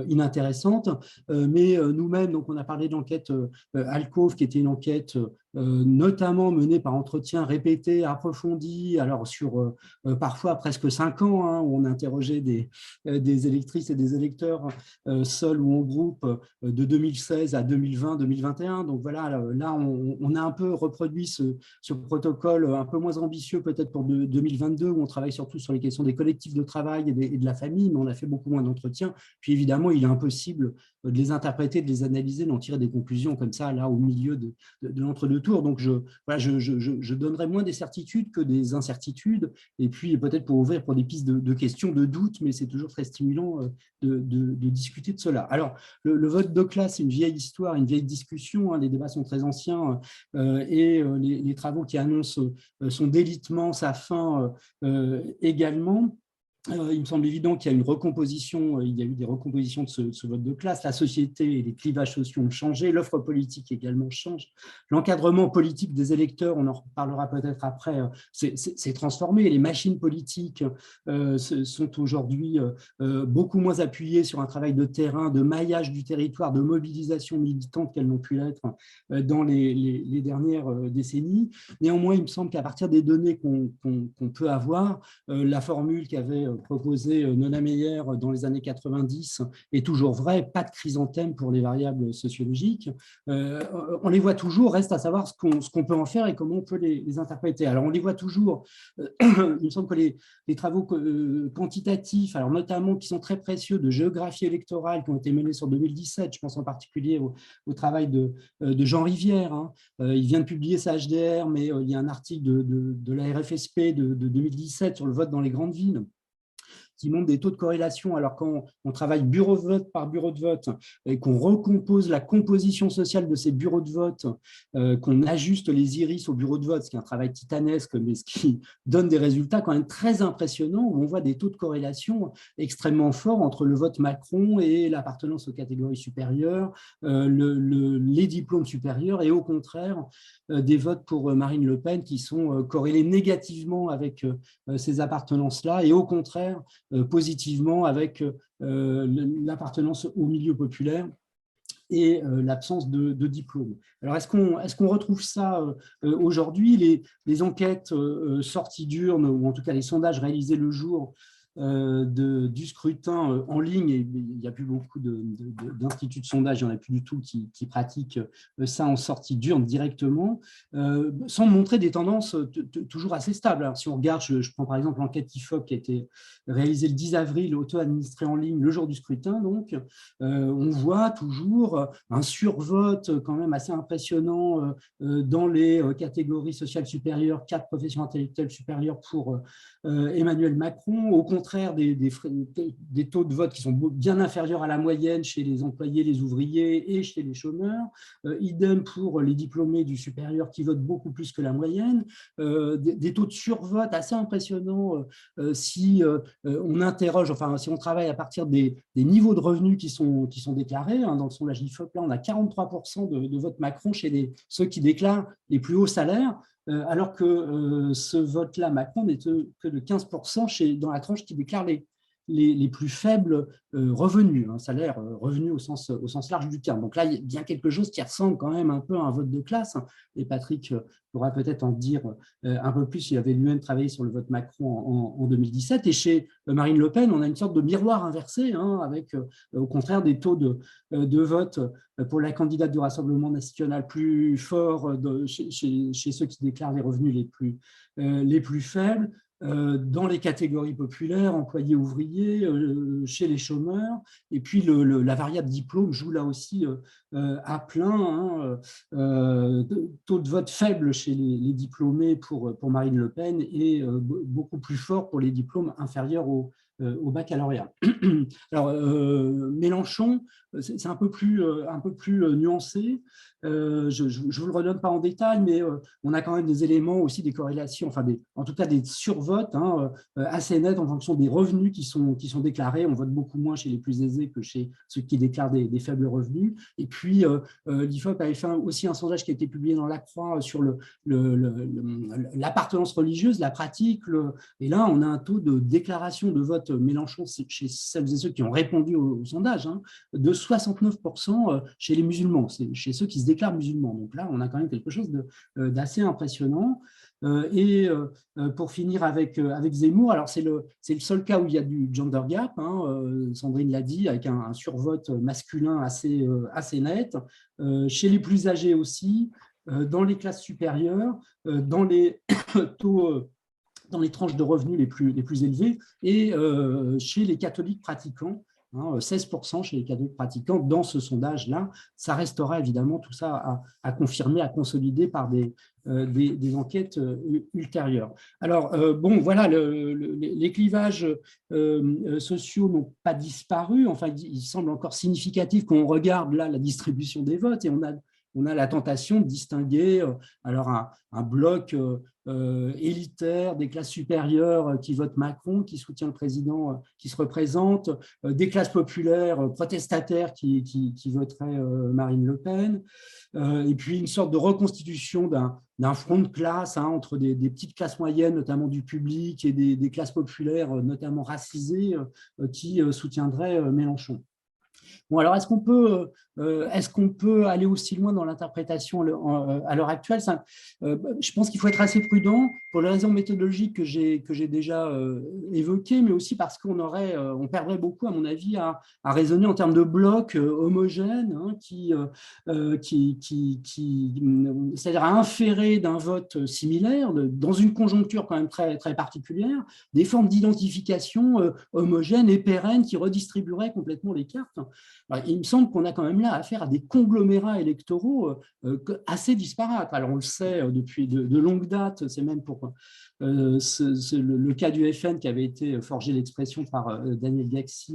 inintéressantes. Mais nous-mêmes, donc on a parlé de l'enquête Alcove, qui était une enquête notamment menée par entretien répété, approfondi, alors sur parfois presque 5 ans, hein, où on a interrogé des électrices et des électeurs seuls ou en groupe de 2016 à 2020-2021. Donc voilà, là, on a un peu reproduit ce protocole un peu moins ambitieux peut-être pour 2022, où on travaille surtout sur les questions des collectifs de travail et de la famille, mais on a fait beaucoup moins d'entretiens. Puis évidemment, il est impossible de les interpréter, de les analyser, d'en tirer des conclusions comme ça, là, au milieu de l'entre-deux tours. Donc, je donnerai moins des certitudes que des incertitudes, et puis peut-être pour ouvrir pour des pistes de questions, de doutes, mais c'est toujours très stimulant de discuter de cela. Alors, le vote de classe, c'est une vieille histoire, une vieille discussion, hein, les débats sont très anciens, et les travaux qui annoncent son délitement, sa fin également. Il me semble évident qu'il y a une recomposition, il y a eu des recompositions de ce vote de classe, la société et les clivages sociaux ont changé, l'offre politique également change, l'encadrement politique des électeurs, on en reparlera peut-être après, s'est transformé, les machines politiques sont aujourd'hui beaucoup moins appuyées sur un travail de terrain, de maillage du territoire, de mobilisation militante qu'elles n'ont pu l'être dans les dernières décennies. Néanmoins, il me semble qu'à partir des données qu'on peut avoir, la formule qu'avait proposé Nona Meyer dans les années 90 est toujours vrai, pas de chrysanthème pour les variables sociologiques. On les voit toujours, reste à savoir ce qu'on peut en faire et comment on peut les interpréter. Alors on les voit toujours, il me semble que les travaux quantitatifs, alors notamment qui sont très précieux de géographie électorale qui ont été menés sur 2017, je pense en particulier au travail de Jean Rivière, hein. Il vient de publier sa HDR, mais il y a un article de la RFSP de 2017 sur le vote dans les grandes villes, qui montrent des taux de corrélation. Alors quand on travaille bureau de vote par bureau de vote et qu'on recompose la composition sociale de ces bureaux de vote, qu'on ajuste les iris au bureau de vote, ce qui est un travail titanesque, mais ce qui donne des résultats quand même très impressionnants, où on voit des taux de corrélation extrêmement forts entre le vote Macron et l'appartenance aux catégories supérieures, les diplômes supérieurs, et au contraire, des votes pour Marine Le Pen qui sont corrélés négativement avec ces appartenances-là, et au contraire, positivement avec l'appartenance au milieu populaire et l'absence de diplôme. Alors, est-ce qu'on retrouve ça aujourd'hui? Les enquêtes sorties d'urne, ou en tout cas les sondages réalisés le jour du scrutin en ligne, et il n'y a plus beaucoup d'instituts de sondage, il n'y en a plus du tout qui pratiquent ça en sortie d'urne directement, sans montrer des tendances toujours assez stables. Alors, si on regarde, je prends par exemple l'enquête IFOP qui a été réalisée le 10 avril, auto-administrée en ligne le jour du scrutin, donc on voit toujours un survote quand même assez impressionnant dans les catégories sociales supérieures, 4 professions intellectuelles supérieures pour Emmanuel Macron, au contraire des taux de vote qui sont bien inférieurs à la moyenne chez les employés, les ouvriers et chez les chômeurs. Idem pour les diplômés du supérieur qui votent beaucoup plus que la moyenne. Des taux de survote assez impressionnants si on interroge, enfin si on travaille à partir des niveaux de revenus qui sont déclarés. Hein, dans le sondage IFOP, là, on a 43% de vote Macron chez ceux qui déclarent les plus hauts salaires, alors que ce vote-là, Macron, n'est que de 15% dans la tranche qui déclare les plus faibles revenus, un salaire revenu au sens large du terme. Donc là, il y a bien quelque chose qui ressemble quand même un peu à un vote de classe, et Patrick pourra peut-être en dire un peu plus. Il avait lui-même travaillé sur le vote Macron en 2017, et chez Marine Le Pen, on a une sorte de miroir inversé, hein, avec au contraire des taux de vote pour la candidate du Rassemblement national plus forts chez ceux qui déclarent les revenus les plus faibles, dans les catégories populaires, employés ouvriers, chez les chômeurs. Et puis, la variable diplôme joue là aussi à plein. Taux de vote faible chez les diplômés pour Marine Le Pen et beaucoup plus fort pour les diplômes inférieurs au baccalauréat. Alors, Mélenchon, c'est un peu plus nuancé. Je ne vous le redonne pas en détail, mais on a quand même des éléments aussi, des corrélations, en tout cas des survotes assez nets en fonction des revenus qui sont déclarés. On vote beaucoup moins chez les plus aisés que chez ceux qui déclarent des faibles revenus. Et puis, l'IFOP avait fait aussi un sondage qui a été publié dans La Croix sur l'appartenance religieuse, la pratique. Et là, on a un taux de déclaration de vote Mélenchon chez celles et ceux qui ont répondu au sondage de 69% chez les musulmans, chez ceux qui se déclarent musulmans. Donc là, on a quand même quelque chose d'assez impressionnant. Et pour finir avec Zemmour, alors c'est le seul cas où il y a du gender gap, Sandrine l'a dit, avec un survote masculin assez net, chez les plus âgés aussi, dans les classes supérieures, dans les taux, dans les tranches de revenus les plus élevés, et chez les catholiques pratiquants, 16% chez les catholiques pratiquants dans ce sondage-là. Ça restera évidemment tout ça à confirmer, à consolider par des enquêtes ultérieures. Alors, voilà, les clivages sociaux n'ont pas disparu. Enfin, il semble encore significatif quand on regarde là la distribution des votes, et on a la tentation de distinguer alors un bloc élitaire des classes supérieures qui votent Macron, qui soutient le président qui se représente, des classes populaires protestataires qui voteraient Marine Le Pen, et puis une sorte de reconstitution d'un front de classe entre des petites classes moyennes, notamment du public, et des classes populaires, notamment racisées, qui soutiendraient Mélenchon. Bon, alors, est-ce qu'on peut aller aussi loin dans l'interprétation à l'heure actuelle? Je pense qu'il faut être assez prudent pour les raisons méthodologiques que j'ai déjà évoquées, mais aussi parce on perdrait beaucoup, à mon avis, à raisonner en termes de blocs homogènes, c'est-à-dire à inférer d'un vote similaire, dans une conjoncture quand même très, très particulière, des formes d'identification homogènes et pérennes qui redistribueraient complètement les cartes. Alors, il me semble qu'on a quand même là affaire à des conglomérats électoraux assez disparates. Alors, on le sait depuis de longue date, c'est même pour le cas du FN qui avait été forgé l'expression par Daniel Gaxi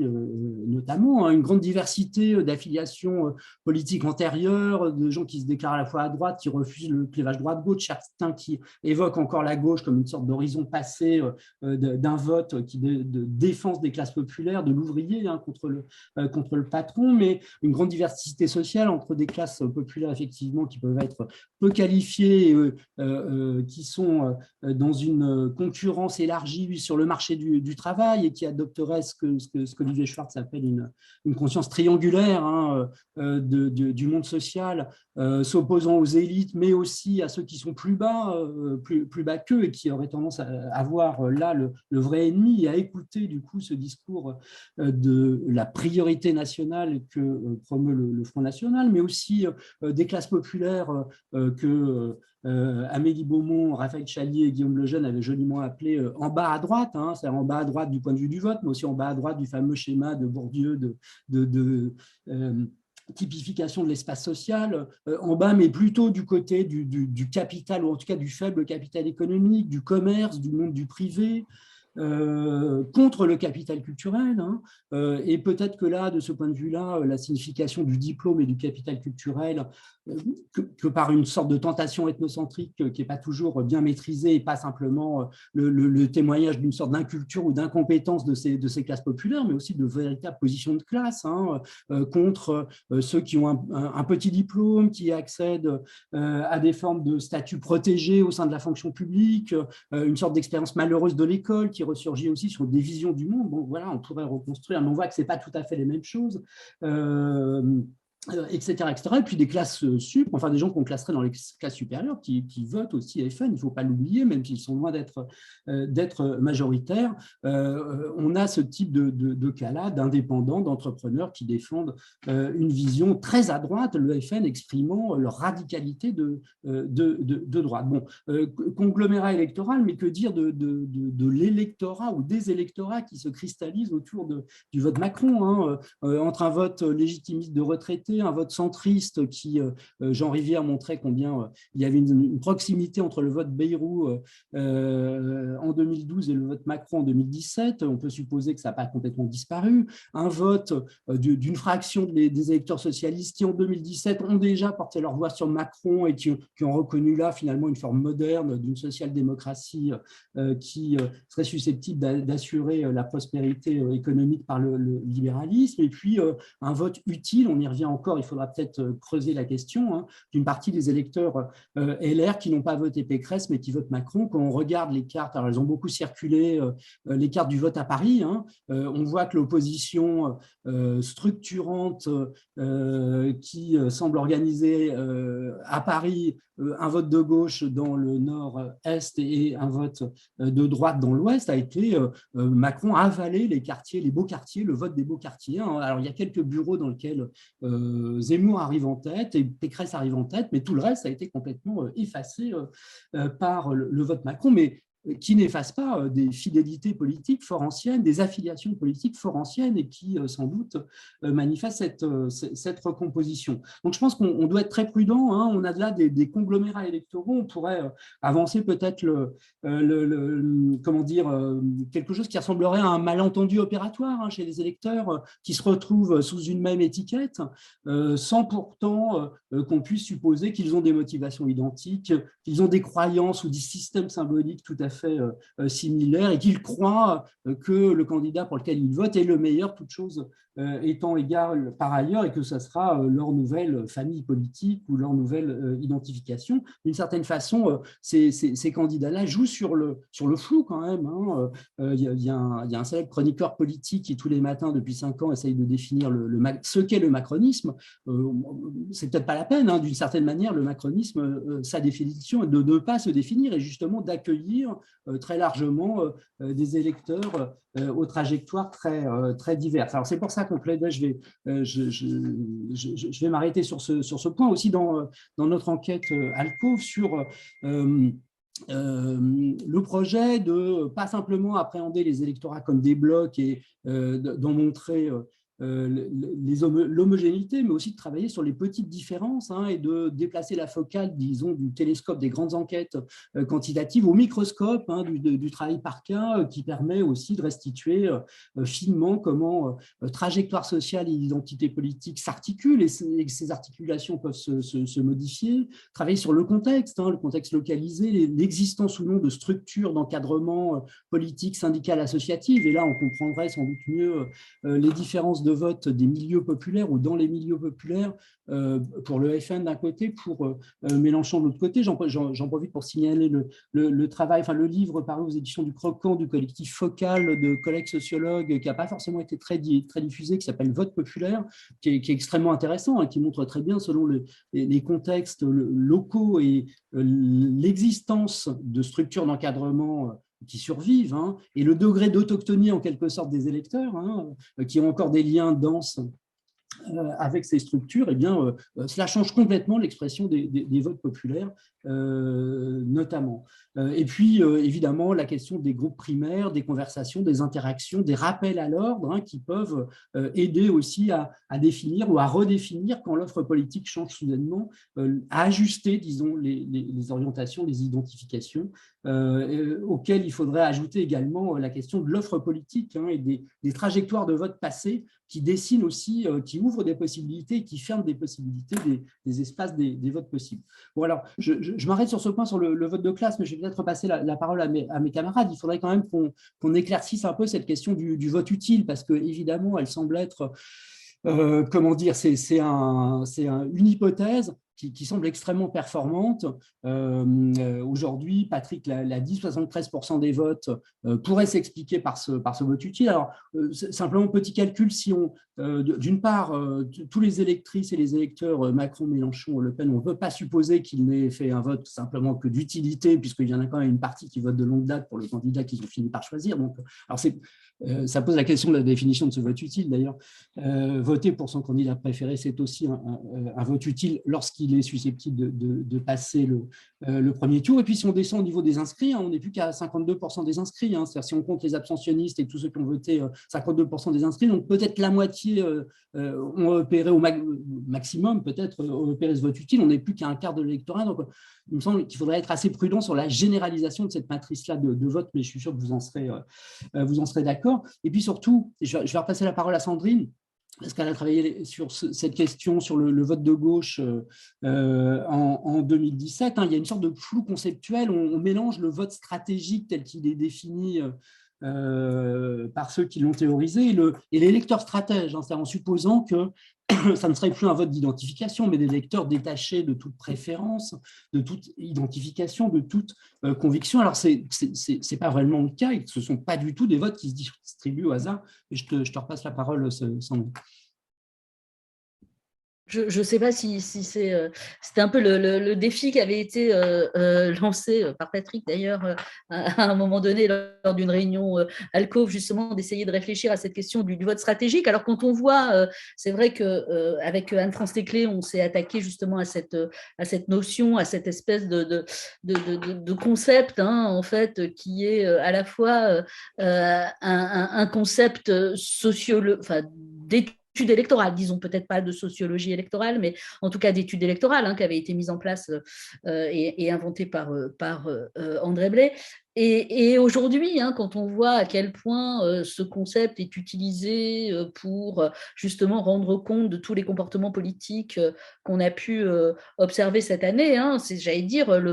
notamment, une grande diversité d'affiliations politiques antérieures, de gens qui se déclarent à la fois à droite, qui refusent le clivage droite-gauche, certains qui évoquent encore la gauche comme une sorte d'horizon passé d'un vote de défense des classes populaires, de l'ouvrier contre le patron, mais une grande diversité sociale entre des classes populaires effectivement qui peuvent être peu qualifiées, qui sont dans une concurrence élargie sur le marché du travail et qui adopteraient ce qu'Olivier Schwartz appelle une conscience triangulaire du monde social, s'opposant aux élites, mais aussi à ceux qui sont plus bas qu'eux et qui auraient tendance à avoir là le vrai ennemi et à écouter du coup ce discours de la priorité nationale que promeut le Front National, mais aussi des classes populaires que Amélie Beaumont, Raphaël Chalier et Guillaume Lejeune avaient joliment appelé en bas à droite, c'est-à-dire en bas à droite du point de vue du vote, mais aussi en bas à droite du fameux schéma de Bourdieu de typification de l'espace social, en bas, mais plutôt du côté du capital, ou en tout cas du faible capital économique, du commerce, du monde du privé, contre le capital culturel, et peut-être que là, de ce point de vue-là, la signification du diplôme et du capital culturel, que par une sorte de tentation ethnocentrique qui n'est pas toujours bien maîtrisée et pas simplement le témoignage d'une sorte d'inculture ou d'incompétence de ces classes populaires, mais aussi de véritables positions de classe contre ceux qui ont un petit diplôme, qui accèdent à des formes de statut protégé au sein de la fonction publique, une sorte d'expérience malheureuse de l'école qui ressurgit aussi sur des visions du monde. Bon, voilà, on pourrait reconstruire, mais on voit que ce n'est pas tout à fait les mêmes choses. etc., etc. Et puis des classes sup, enfin des gens qu'on classerait dans les classes supérieures qui votent aussi FN, il ne faut pas l'oublier, même s'ils sont loin d'être majoritaires. On a ce type de cas-là d'indépendants, d'entrepreneurs qui défendent une vision très à droite, le FN exprimant leur radicalité de droite. Bon, conglomérat électoral, mais que dire de l'électorat ou des électorats qui se cristallisent autour du vote Macron, hein, entre un vote légitimiste de retraités, un vote centriste qui, Jean Rivière montrait combien il y avait une proximité entre le vote Bayrou en 2012 et le vote Macron en 2017. On peut supposer que ça n'a pas complètement disparu. Un vote d'une fraction des électeurs socialistes qui, en 2017, ont déjà porté leur voix sur Macron et qui ont reconnu là, finalement, une forme moderne d'une social-démocratie qui serait susceptible d'assurer la prospérité économique par le libéralisme. Et puis, un vote utile, on y revient encore, il faudra peut-être creuser la question, hein, d'une partie des électeurs LR qui n'ont pas voté Pécresse, mais qui votent Macron. Quand on regarde les cartes, alors elles ont beaucoup circulé, les cartes du vote à Paris, hein, on voit que l'opposition structurante qui semble organiser à Paris un vote de gauche dans le nord-est et un vote de droite dans l'ouest a été Macron a avalé les quartiers, les beaux quartiers, le vote des beaux quartiers. Alors, il y a quelques bureaux dans lesquels Zemmour arrive en tête et Pécresse arrive en tête, mais tout le reste a été complètement effacé par le vote Macron. Mais qui n'efface pas des fidélités politiques fort anciennes, des affiliations politiques fort anciennes et qui, sans doute, manifestent cette recomposition. Donc, je pense qu'on doit être très prudent. Hein. On a là des conglomérats électoraux. On pourrait avancer peut-être comment dire, quelque chose qui ressemblerait à un malentendu opératoire, hein, chez les électeurs qui se retrouvent sous une même étiquette, sans pourtant qu'on puisse supposer qu'ils ont des motivations identiques, qu'ils ont des croyances ou des systèmes symboliques tout à fait similaires et qu'ils croient que le candidat pour lequel ils votent est le meilleur, toute chose étant égale par ailleurs, et que ça sera leur nouvelle famille politique ou leur nouvelle identification. D'une certaine façon, ces candidats-là jouent sur le flou quand même. Hein. Il y a un célèbre chroniqueur politique qui, tous les matins, depuis 5 ans, essaye de définir ce qu'est le macronisme. C'est peut-être pas la peine, hein, d'une certaine manière, le macronisme, sa définition est de ne pas se définir et justement d'accueillir très largement des électeurs aux trajectoires très diverses. Alors, c'est pour ça qu'on plaidait, je vais m'arrêter sur ce point aussi dans notre enquête Alcove sur le projet de pas simplement appréhender les électorats comme des blocs et d'en montrer l'homogénéité, mais aussi de travailler sur les petites différences, hein, et de déplacer la focale, disons, du télescope des grandes enquêtes quantitatives au microscope, hein, du travail par cas, qui permet aussi de restituer finement comment trajectoire sociale et identité politique s'articulent et ces articulations peuvent se modifier, travailler sur le contexte, hein, le contexte localisé, l'existence ou non de structures d'encadrement politique, syndical, associative, et là on comprendrait sans doute mieux les différences de vote des milieux populaires ou dans les milieux populaires pour le FN d'un côté, pour Mélenchon de l'autre côté. J'en profite pour signaler le travail, enfin le livre paru aux éditions du Croquant du collectif Focal de collègues sociologues qui n'a pas forcément été très diffusé, qui s'appelle Vote populaire, qui est extrêmement intéressant et qui montre très bien selon les contextes locaux et l'existence de structures d'encadrement qui survivent, hein, et le degré d'autochtonie en quelque sorte des électeurs, hein, qui ont encore des liens denses avec ces structures, eh bien, cela change complètement l'expression des votes populaires, notamment. Et puis, évidemment, la question des groupes primaires, des conversations, des interactions, des rappels à l'ordre, hein, qui peuvent aider aussi à définir ou à redéfinir quand l'offre politique change soudainement, à ajuster, disons, les orientations, les identifications, auxquelles il faudrait ajouter également la question de l'offre politique, hein, et des trajectoires de vote passées qui dessinent aussi, qui ouvrent des possibilités, qui ferment des possibilités, des espaces des votes possibles. Bon, alors, je m'arrête sur ce point, sur le vote de classe, mais je vais peut-être passer la parole à mes camarades. Il faudrait quand même qu'on éclaircisse un peu cette question du vote utile, parce qu'évidemment, elle semble être… comment dire, c'est une hypothèse qui semble extrêmement performante. Aujourd'hui, Patrick l'a dit, 73% des votes pourraient s'expliquer par ce vote utile. Alors, simplement, petit calcul, si d'une part, tous les électrices et les électeurs Macron, Mélenchon, Le Pen, on ne peut pas supposer qu'ils n'aient fait un vote simplement que d'utilité, puisqu'il y en a quand même une partie qui vote de longue date pour le candidat qu'ils ont fini par choisir. Donc, alors ça pose la question de la définition de ce vote utile, d'ailleurs. Voter pour son candidat préféré, c'est aussi un vote utile lorsqu'il est susceptible de passer le premier tour. Et puis, si on descend au niveau des inscrits, on n'est plus qu'à 52% des inscrits. C'est-à-dire, si on compte les abstentionnistes et tous ceux qui ont voté, 52% des inscrits, donc peut-être la moitié ont opéré au maximum, peut-être ont opéré ce vote utile. On n'est plus qu'à un quart de l'électorat. Donc, il me semble qu'il faudrait être assez prudent sur la généralisation de cette matrice-là de vote, mais je suis sûr que vous en serez d'accord. Et puis surtout, je vais repasser la parole à Sandrine, parce qu'elle a travaillé sur cette question, sur le vote de gauche en 2017. Il y a une sorte de flou conceptuel, on mélange le vote stratégique tel qu'il est défini par ceux qui l'ont théorisé et l'électeur stratège, c'est en supposant que ça ne serait plus un vote d'identification, mais des électeurs détachés de toute préférence, de toute identification, de toute conviction. Alors, ce n'est pas vraiment le cas, et ce ne sont pas du tout des votes qui se distribuent au hasard. Et je te repasse la parole, Sandrine. Je ne sais pas si c'était un peu le défi qui avait été lancé par Patrick, d'ailleurs, à un moment donné, lors d'une réunion Alcôve, justement, d'essayer de réfléchir à cette question du vote stratégique. Alors, quand on voit, c'est vrai qu'avec Anne-France Teclé, on s'est attaqué justement à cette notion, à cette espèce de concept, en fait, qui est à la fois un concept d'études électorales, disons peut-être pas de sociologie électorale, mais en tout cas d'études électorales qui avaient été mises en place et inventées par André Blais. Et aujourd'hui, quand on voit à quel point ce concept est utilisé pour justement rendre compte de tous les comportements politiques qu'on a pu observer cette année, j'allais dire, le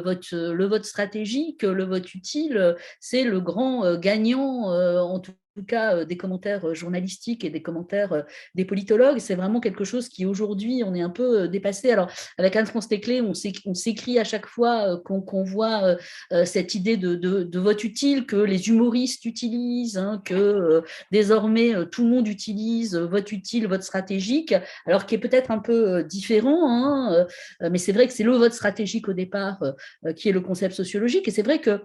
vote stratégique, le vote utile, c'est le grand gagnant en tout cas des commentaires journalistiques et des commentaires des politologues. C'est vraiment quelque chose qui aujourd'hui, on est un peu dépassé. Alors, avec Anne-France Teclé, on s'écrit à chaque fois qu'on voit cette idée de vote utile que les humoristes utilisent, que désormais tout le monde utilise, vote utile, vote stratégique, alors qui est peut-être un peu différent, mais c'est vrai que c'est le vote stratégique au départ qui est le concept sociologique, et c'est vrai que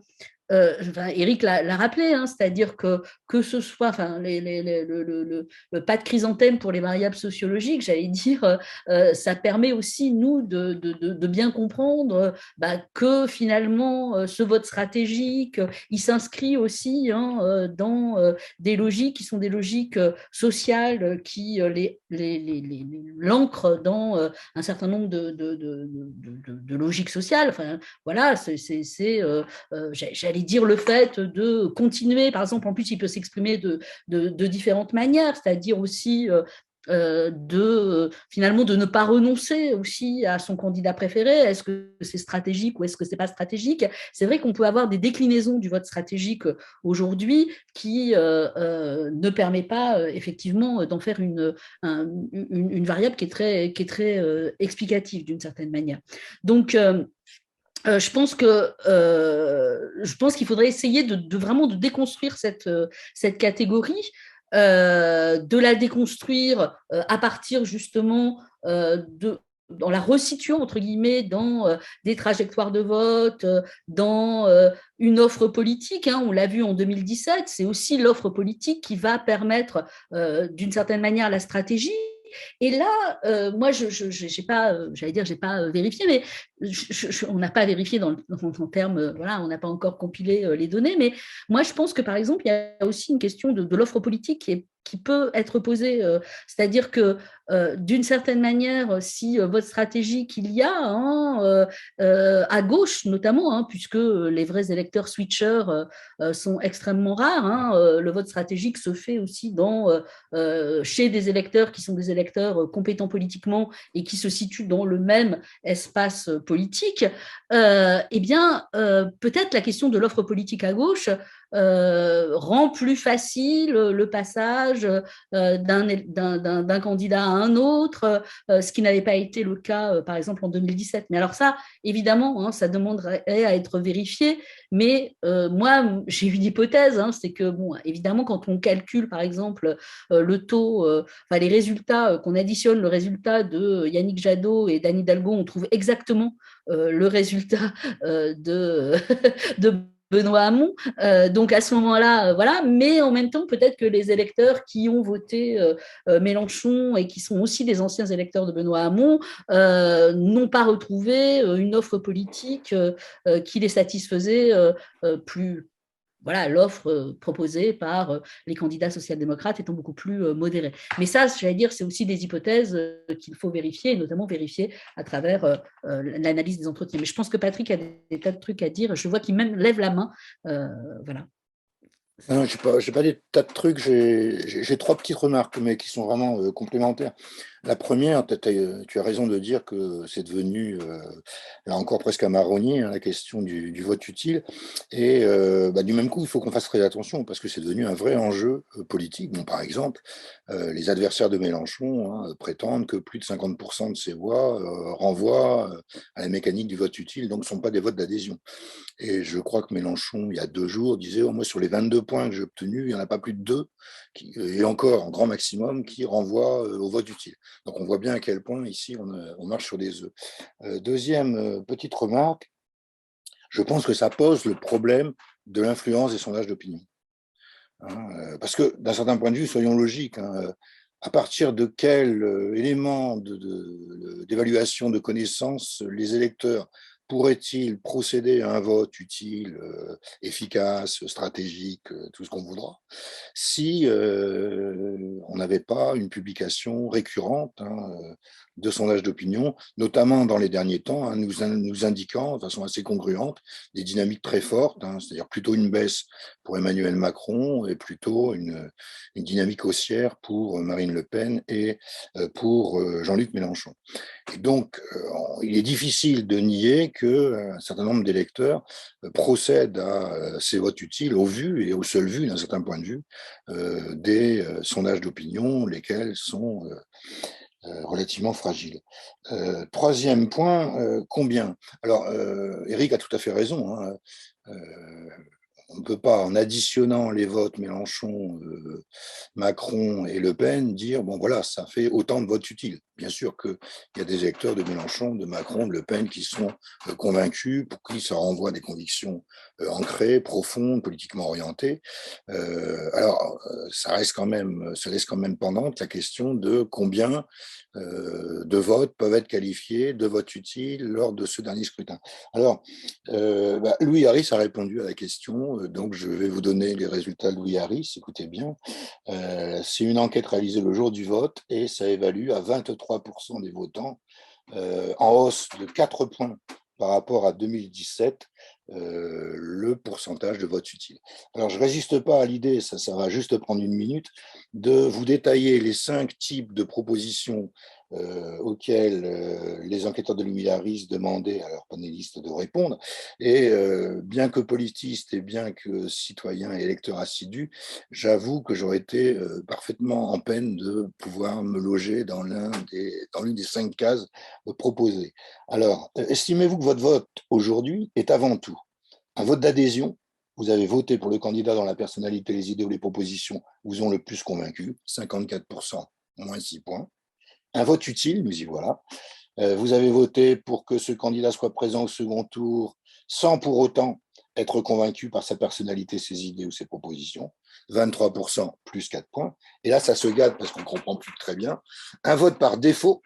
Éric l'a rappelé, c'est-à-dire que ce soit le pas de chrysanthème pour les variables sociologiques, j'allais dire, ça permet aussi, nous, de bien comprendre que finalement, ce vote stratégique, il s'inscrit aussi dans des logiques qui sont des logiques sociales qui l'ancrent dans un certain nombre de logiques sociales. Enfin, voilà, j'allais dire le fait de continuer, par exemple, en plus il peut s'exprimer de différentes manières, c'est-à-dire aussi finalement de ne pas renoncer aussi à son candidat préféré. Est-ce que c'est stratégique ou est-ce que c'est pas stratégique? C'est vrai qu'on peut avoir des déclinaisons du vote stratégique aujourd'hui qui ne permet pas effectivement d'en faire une variable qui est très explicative d'une certaine manière. Donc je pense qu'il faudrait essayer de vraiment de déconstruire cette catégorie, de la déconstruire à partir justement en la resituant entre guillemets dans des trajectoires de vote, dans une offre politique. On l'a vu en 2017, c'est aussi l'offre politique qui va permettre d'une certaine manière la stratégie. Et là, moi, j'ai pas, j'allais dire, j'ai pas vérifié, mais on n'a pas vérifié en termes, voilà, on n'a pas encore compilé les données, mais moi, je pense que par exemple, il y a aussi une question de l'offre politique qui peut être posée, c'est-à-dire que d'une certaine manière, si vote stratégique il y a à gauche notamment, puisque les vrais électeurs switchers sont extrêmement rares, le vote stratégique se fait aussi chez des électeurs qui sont des électeurs compétents politiquement et qui se situent dans le même espace politique, eh bien, peut-être la question de l'offre politique à gauche rend plus facile le passage d'un candidat à un autre, ce qui n'avait pas été le cas, par exemple, en 2017. Mais alors ça, évidemment, ça demanderait à être vérifié. Mais moi, j'ai une hypothèse, c'est que, bon, évidemment, quand on calcule, par exemple, le taux, les résultats, qu'on additionne le résultat de Yannick Jadot et d'Anne Hidalgo, on trouve exactement le résultat de, de Benoît Hamon. Donc à ce moment-là, voilà. Mais en même temps, peut-être que les électeurs qui ont voté Mélenchon et qui sont aussi des anciens électeurs de Benoît Hamon n'ont pas retrouvé une offre politique qui les satisfaisait plus. Voilà, l'offre proposée par les candidats social-démocrates étant beaucoup plus modérée. Mais ça, j'allais dire, c'est aussi des hypothèses qu'il faut vérifier, et notamment vérifier à travers l'analyse des entretiens. Mais je pense que Patrick a des tas de trucs à dire. Je vois qu'il même lève la main. Voilà. Non, j'ai pas des tas de trucs, j'ai trois petites remarques, mais qui sont vraiment complémentaires. La première, tu as raison de dire que c'est devenu, là encore presque un marronnier, la question du vote utile. Et du même coup, il faut qu'on fasse très attention, parce que c'est devenu un vrai enjeu politique. Bon, par exemple, les adversaires de Mélenchon prétendent que plus de 50% de ces voix renvoient à la mécanique du vote utile, donc ne sont pas des votes d'adhésion. Et je crois que Mélenchon, il y a 2 jours, disait moi, sur les 22 points que j'ai obtenus, il n'y en a pas plus de 2, et encore, en grand maximum, qui renvoient au vote utile. Donc, on voit bien à quel point, ici, on marche sur des œufs. Deuxième petite remarque, je pense que ça pose le problème de l'influence des sondages d'opinion. Parce que, d'un certain point de vue, soyons logiques, à partir de quel élément d'évaluation de connaissances les électeurs pourraient-ils procéder à un vote utile, efficace, stratégique, tout ce qu'on voudra, si on n'avait pas une publication récurrente de sondages d'opinion, notamment dans les derniers temps, nous indiquant de façon assez congruente des dynamiques très fortes, c'est-à-dire plutôt une baisse pour Emmanuel Macron et plutôt une dynamique haussière pour Marine Le Pen et pour Jean-Luc Mélenchon. Et donc, il est difficile de nier qu'un certain nombre d'électeurs procèdent à ces votes utiles au vu et au seul vu, d'un certain point de vue, des sondages d'opinion, lesquels sont relativement fragiles. Troisième point, combien? Alors, Éric a tout à fait raison. On ne peut pas, en additionnant les votes Mélenchon, Macron et Le Pen, dire, bon voilà, ça fait autant de votes utiles. Bien sûr qu'il y a des électeurs de Mélenchon, de Macron, de Le Pen qui sont convaincus, pour qui ça renvoie des convictions ancrées, profondes, politiquement orientées. Alors, ça laisse quand même pendante la question de combien de votes peuvent être qualifiés de votes utiles lors de ce dernier scrutin. Alors, Louis Harris a répondu à la question, donc je vais vous donner les résultats de Louis Harris, écoutez bien. C'est une enquête réalisée le jour du vote et ça évalue à 23% des votants, en hausse de 4 points par rapport à 2017, le pourcentage de votes utiles. Alors, je ne résiste pas à l'idée, ça va juste prendre une minute, de vous détailler les 5 types de propositions auxquelles les enquêteurs de Louis Harris demandaient à leurs panélistes de répondre. Et bien que politiste et bien que citoyen et électeur assidu, j'avoue que j'aurais été parfaitement en peine de pouvoir me loger dans l'une des 5 cases proposées. Alors, estimez-vous que votre vote aujourd'hui est avant tout un vote d'adhésion? Vous avez voté pour le candidat dont la personnalité, les idées ou les propositions vous ont le plus convaincu, 54%, moins 6 points. Un vote utile, nous y voilà. Vous avez voté pour que ce candidat soit présent au second tour sans pour autant être convaincu par sa personnalité, ses idées ou ses propositions. 23%, plus 4 points. Et là, ça se gâte parce qu'on ne comprend plus très bien. Un vote par défaut.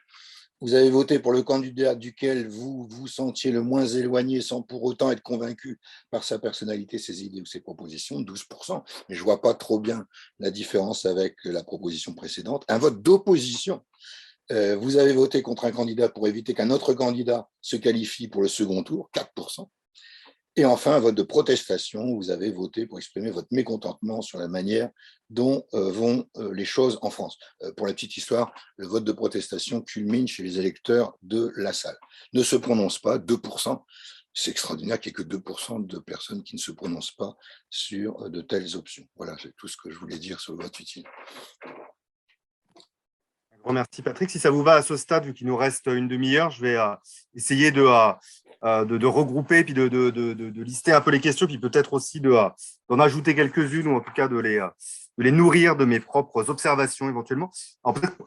Vous avez voté pour le candidat duquel vous vous sentiez le moins éloigné sans pour autant être convaincu par sa personnalité, ses idées ou ses propositions, 12%. Mais je ne vois pas trop bien la différence avec la proposition précédente. Un vote d'opposition. Vous avez voté contre un candidat pour éviter qu'un autre candidat se qualifie pour le second tour, 4%. Et enfin, un vote de protestation, vous avez voté pour exprimer votre mécontentement sur la manière dont vont les choses en France. Pour la petite histoire, le vote de protestation culmine chez les électeurs de la salle. Ne se prononce pas, 2%. C'est extraordinaire qu'il n'y ait que 2% de personnes qui ne se prononcent pas sur de telles options. Voilà, c'est tout ce que je voulais dire sur le vote utile. remercie Patrick. Si ça vous va à ce stade, vu qu'il nous reste une demi-heure, je vais essayer de regrouper, puis de lister un peu les questions, puis peut-être aussi d'en ajouter quelques-unes, ou en tout cas de les nourrir de mes propres observations éventuellement.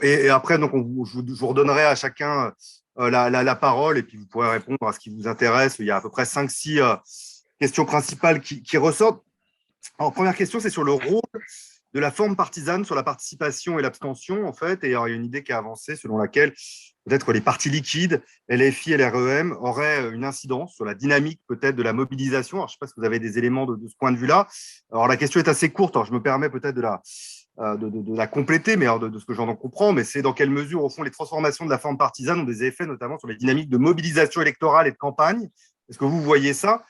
Et après, donc, je vous redonnerai à chacun la parole, et puis vous pourrez répondre à ce qui vous intéresse. Il y a à peu près 5-6 questions principales qui ressortent. Alors, première question, c'est sur le rôle de la forme partisane sur la participation et l'abstention, en fait. Et il y a une idée qui a avancé selon laquelle peut-être les partis liquides, LFI et LREM, auraient une incidence sur la dynamique peut-être de la mobilisation. Alors, je ne sais pas si vous avez des éléments de ce point de vue-là. Alors, la question est assez courte. Alors, je me permets peut-être de la compléter, mais de ce que j'en comprends, mais c'est dans quelle mesure, au fond, les transformations de la forme partisane ont des effets notamment sur les dynamiques de mobilisation électorale et de campagne. Est-ce que vous voyez ça?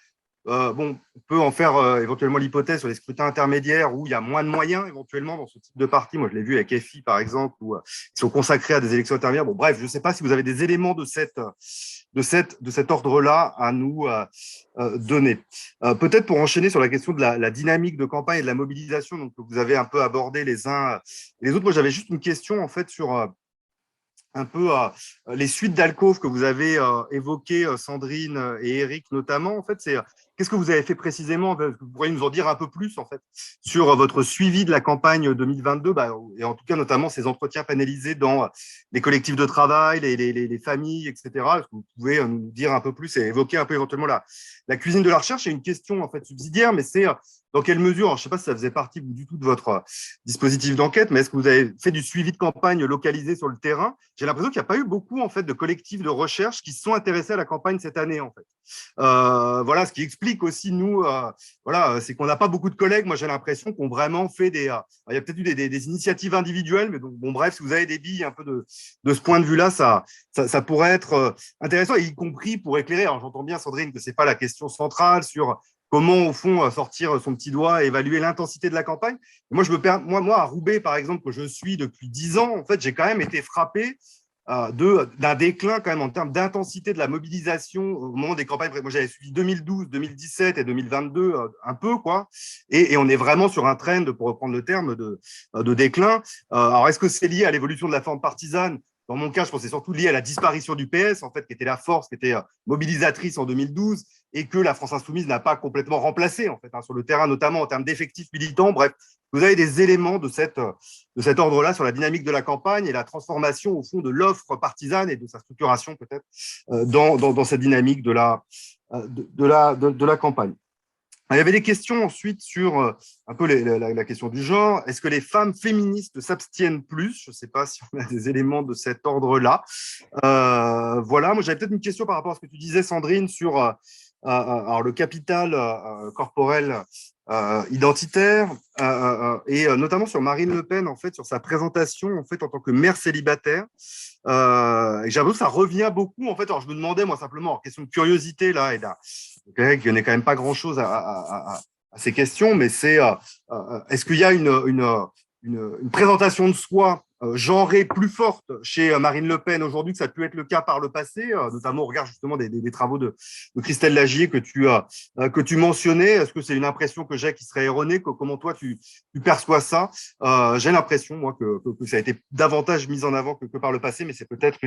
On peut en faire éventuellement l'hypothèse sur les scrutins intermédiaires où il y a moins de moyens éventuellement dans ce type de parti. Moi, je l'ai vu avec FI, par exemple, où ils sont consacrés à des élections intermédiaires. Bon, bref, je ne sais pas si vous avez des éléments de cet ordre-là à nous donner. Peut-être pour enchaîner sur la question de la dynamique de campagne et de la mobilisation, donc, que vous avez un peu abordé les uns et les autres. Moi, j'avais juste une question, en fait, sur un peu les suites d'alcôve que vous avez évoquées, Sandrine et Eric notamment. En fait, c'est qu'est-ce que vous avez fait précisément? Vous pourriez nous en dire un peu plus en fait sur votre suivi de la campagne 2022, et en tout cas notamment ces entretiens panélisés dans les collectifs de travail, les familles, etc. Est-ce que vous pouvez nous dire un peu plus et évoquer un peu éventuellement la cuisine de la recherche? C'est une question en fait subsidiaire, mais c'est dans quelle mesure, je ne sais pas si ça faisait partie du tout de votre dispositif d'enquête, mais est-ce que vous avez fait du suivi de campagne localisé sur le terrain? J'ai l'impression qu'il n'y a pas eu beaucoup en fait de collectifs de recherche qui se sont intéressés à la campagne cette année en fait. Voilà, ce qui explique aussi nous, voilà, c'est qu'on n'a pas beaucoup de collègues. Moi, j'ai l'impression qu'on vraiment fait il y a peut-être eu des initiatives individuelles, mais donc bon, bref, si vous avez des billes un peu de ce point de vue-là, ça pourrait être intéressant, et y compris pour éclairer. Alors, j'entends bien, Sandrine, que c'est pas la question centrale sur comment, au fond, sortir son petit doigt et évaluer l'intensité de la campagne. Et moi, moi, à Roubaix, par exemple, que je suis depuis 10 ans, en fait, j'ai quand même été frappé d'un déclin quand même en termes d'intensité de la mobilisation au moment des campagnes. Moi, j'avais suivi 2012, 2017 et 2022 un peu, quoi. Et on est vraiment sur un trend, pour reprendre le terme, de déclin. Alors, est-ce que c'est lié à l'évolution de la forme partisane? Dans mon cas, je pense que c'est surtout lié à la disparition du PS, en fait, qui était la force, qui était mobilisatrice en 2012, et que la France Insoumise n'a pas complètement remplacé, en fait, sur le terrain, notamment en termes d'effectifs militants. Bref, vous avez des éléments de cet ordre-là sur la dynamique de la campagne et la transformation, au fond, de l'offre partisane et de sa structuration, peut-être, dans cette dynamique de la campagne. Il y avait des questions ensuite sur un peu la question du genre. Est-ce que les femmes féministes s'abstiennent plus? Je ne sais pas si on a des éléments de cet ordre-là. Voilà, moi j'avais peut-être une question par rapport à ce que tu disais, Sandrine, sur alors le capital corporel identitaire, et notamment sur Marine Le Pen, en fait, sur sa présentation en fait, en tant que mère célibataire. Et j'ai l'impression que ça revient beaucoup. En fait, alors je me demandais, moi, simplement, en question de curiosité, là, et il n'y en a quand même pas grand-chose à ces questions, mais c'est est-ce qu'il y a une présentation de soi genrée plus forte chez Marine Le Pen aujourd'hui que ça a pu être le cas par le passé, notamment au regard justement des travaux de Christelle Lagier que tu mentionnais. Est-ce que c'est une impression que j'ai qui serait erronée? Comment toi tu perçois ça? J'ai l'impression, moi, que ça a été davantage mis en avant que par le passé, mais c'est peut-être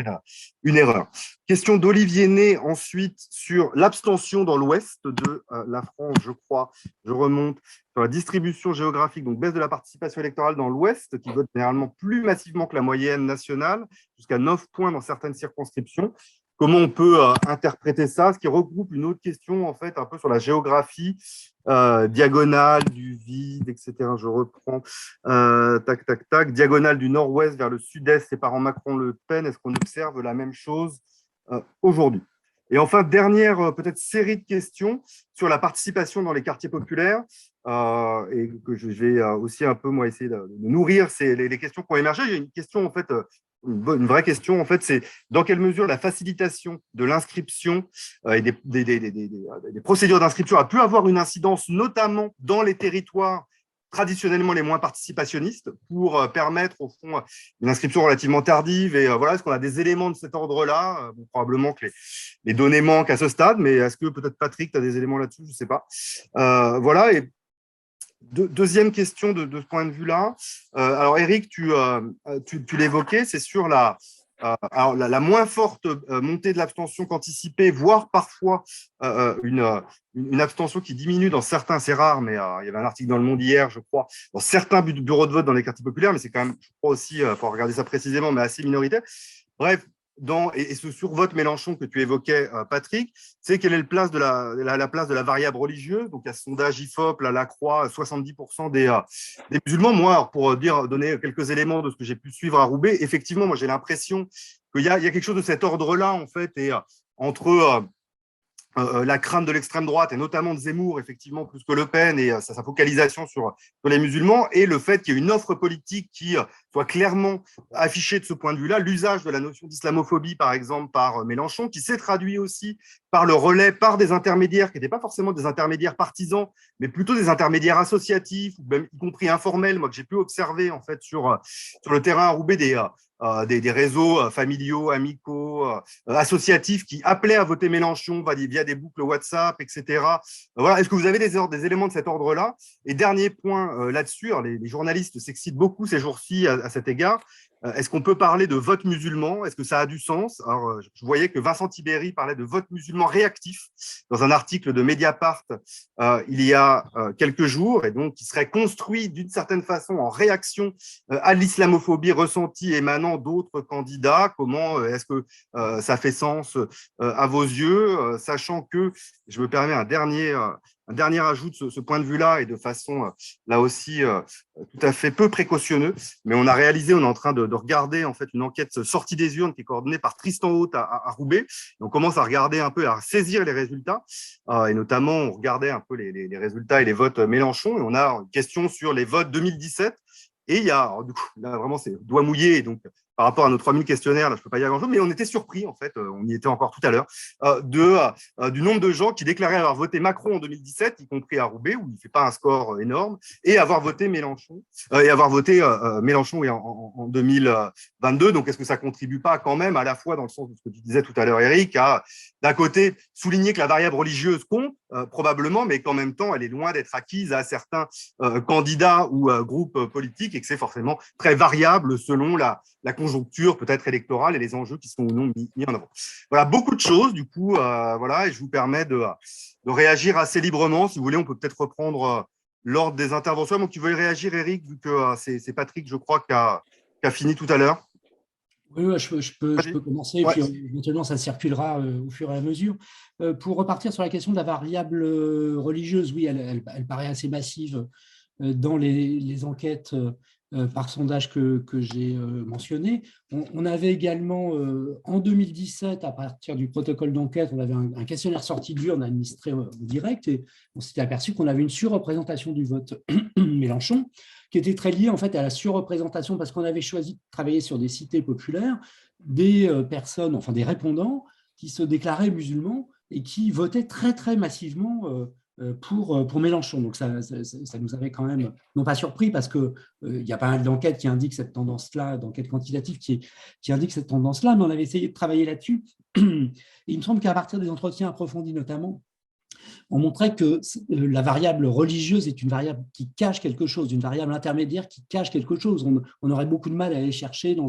une erreur. Question d'Olivier Ney ensuite sur l'abstention dans l'ouest de la France, je crois. Je remonte sur la distribution géographique, donc baisse de la participation électorale dans l'ouest, qui vote généralement plus massivement que la moyenne nationale, jusqu'à 9 points dans certaines circonscriptions. Comment on peut interpréter ça? Ce qui regroupe une autre question, en fait, un peu sur la géographie, diagonale du vide, etc. Je reprends. Tac. Diagonale du nord-ouest vers le sud-est, séparant Macron-Le Pen. Est-ce qu'on observe la même chose aujourd'hui? Et enfin, dernière peut-être série de questions sur la participation dans les quartiers populaires, et que je vais aussi un peu, moi, essayer de nourrir les questions qui ont émergé. Il y a une question, en fait, une vraie question, en fait, c'est dans quelle mesure la facilitation de l'inscription et des procédures d'inscription a pu avoir une incidence, notamment dans les territoires traditionnellement les moins participationnistes, pour permettre, au fond, une inscription relativement tardive. Et voilà, est-ce qu'on a des éléments de cet ordre-là? Probablement que les données manquent à ce stade, mais est-ce que peut-être Patrick, tu as des éléments là-dessus? Je ne sais pas. Voilà, et Deuxième question de ce point de vue-là. Alors, Éric, tu l'évoquais, c'est sur alors, la moins forte montée de l'abstention qu'anticipée, voire parfois une abstention qui diminue dans certains, c'est rare, mais il y avait un article dans Le Monde hier, je crois, dans certains bureaux de vote dans les quartiers populaires, mais c'est quand même, je crois aussi, il faut regarder ça précisément, mais assez minoritaire. Bref, et ce survote Mélenchon que tu évoquais, Patrick, c'est quelle est la place de la place de la variable religieuse. Donc, il y a ce sondage IFOP, la Croix, 70% des musulmans. Moi, alors, pour donner quelques éléments de ce que j'ai pu suivre à Roubaix, effectivement, moi, j'ai l'impression qu'il y a quelque chose de cet ordre-là, en fait, et entre la crainte de l'extrême droite, et notamment de Zemmour, effectivement, plus que Le Pen, et sa focalisation sur les musulmans, et le fait qu'il y ait une offre politique qui soit clairement affichée de ce point de vue-là, l'usage de la notion d'islamophobie, par exemple, par Mélenchon, qui s'est traduit aussi par le relais, par des intermédiaires, qui n'étaient pas forcément des intermédiaires partisans, mais plutôt des intermédiaires associatifs, ou même y compris informels, moi, que j'ai pu observer, en fait, sur le terrain à Roubaix, des réseaux familiaux, amicaux, associatifs qui appelaient à voter Mélenchon via des boucles WhatsApp, etc. Voilà. Est-ce que vous avez des éléments de cet ordre-là? Et dernier point là-dessus, les journalistes s'excitent beaucoup ces jours-ci à cet égard. Est-ce qu'on peut parler de vote musulman? Est-ce que ça a du sens? Alors, je voyais que Vincent Tibéri parlait de vote musulman réactif dans un article de Mediapart il y a quelques jours, et donc qui serait construit d'une certaine façon en réaction à l'islamophobie ressentie émanant d'autres candidats. Comment est-ce que ça fait sens à vos yeux, sachant que, je me permets un dernier ajout de ce point de vue-là, et de façon là aussi tout à fait peu précautionneux, mais on est en train de regarder en fait une enquête sortie des urnes qui est coordonnée par Tristan Haute à Roubaix. Et on commence à regarder un peu, à saisir les résultats, et notamment on regardait un peu les résultats et les votes Mélenchon, et on a une question sur les votes 2017. Et il y a, alors, du coup, là vraiment c'est doigt mouillé, donc par rapport à nos 3000 questionnaires, là je ne peux pas dire grand-chose, mais on était surpris, en fait, on y était encore tout à l'heure, du nombre de gens qui déclaraient avoir voté Macron en 2017, y compris à Roubaix, où il ne fait pas un score énorme, et avoir voté Mélenchon, oui, en 2022. Donc, est-ce que ça ne contribue pas quand même, à la fois dans le sens de ce que tu disais tout à l'heure, Éric, à d'un côté souligner que la variable religieuse compte, probablement, mais qu'en même temps, elle est loin d'être acquise à certains candidats ou groupes politiques, et que c'est forcément très variable selon la conjoncture peut-être électorale et les enjeux qui sont ou non mis en avant. Voilà, beaucoup de choses, du coup, voilà, et je vous permets de réagir assez librement. Si vous voulez, on peut peut-être reprendre l'ordre des interventions. Donc, tu veux réagir, Éric, vu que c'est Patrick, je crois, qui a fini tout à l'heure. Oui, je peux commencer, et puis éventuellement ça circulera au fur et à mesure. Pour repartir sur la question de la variable religieuse, oui, elle paraît assez massive dans les enquêtes par sondage que j'ai mentionné. On avait également, en 2017, à partir du protocole d'enquête, on avait un questionnaire sorti d'urne administré en direct, et on s'était aperçu qu'on avait une surreprésentation du vote Mélenchon, qui était très liée en fait à la surreprésentation, parce qu'on avait choisi de travailler sur des cités populaires, des personnes, enfin des répondants, qui se déclaraient musulmans et qui votaient très, très massivement pour Mélenchon. Donc, ça nous avait quand même, non pas surpris, parce qu'il y a pas mal d'enquêtes qui indiquent cette tendance-là, d'enquêtes quantitatives qui indiquent cette tendance-là, mais on avait essayé de travailler là-dessus. Et il me semble qu'à partir des entretiens approfondis, notamment, on montrait que la variable religieuse est une variable qui cache quelque chose, une variable intermédiaire qui cache quelque chose. On aurait beaucoup de mal à aller chercher dans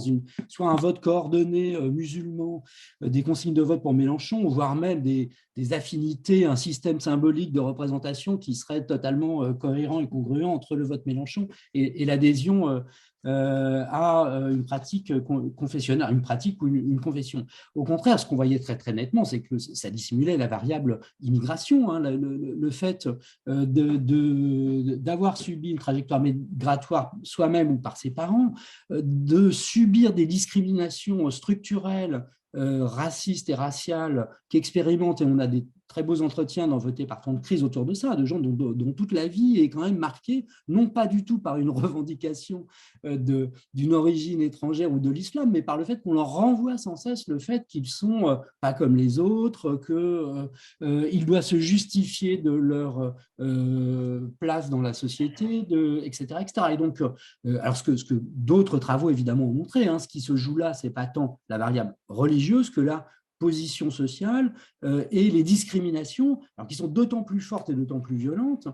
soit un vote coordonné musulman, des consignes de vote pour Mélenchon, voire même des affinités, un système symbolique de représentation qui serait totalement cohérent et congruent entre le vote Mélenchon et l'adhésion à une pratique confessionnelle, une pratique ou une confession. Au contraire, ce qu'on voyait très, très nettement, c'est que ça dissimulait la variable immigration, hein, le fait d'avoir subi une trajectoire migratoire soi-même ou par ses parents, de subir des discriminations structurelles, racistes et raciales qu'expérimentent, et on a des très beaux entretiens dans Voter par temps de crise autour de ça, de gens dont toute la vie est quand même marquée, non pas du tout par une revendication d'une origine étrangère ou de l'islam, mais par le fait qu'on leur renvoie sans cesse le fait qu'ils ne sont pas comme les autres, qu'ils doivent se justifier de leur place dans la société, etc., etc. Et donc, alors ce que d'autres travaux évidemment ont montré, hein, ce qui se joue là, ce n'est pas tant la variable religieuse que la position sociale et les discriminations, alors qui sont d'autant plus fortes et d'autant plus violentes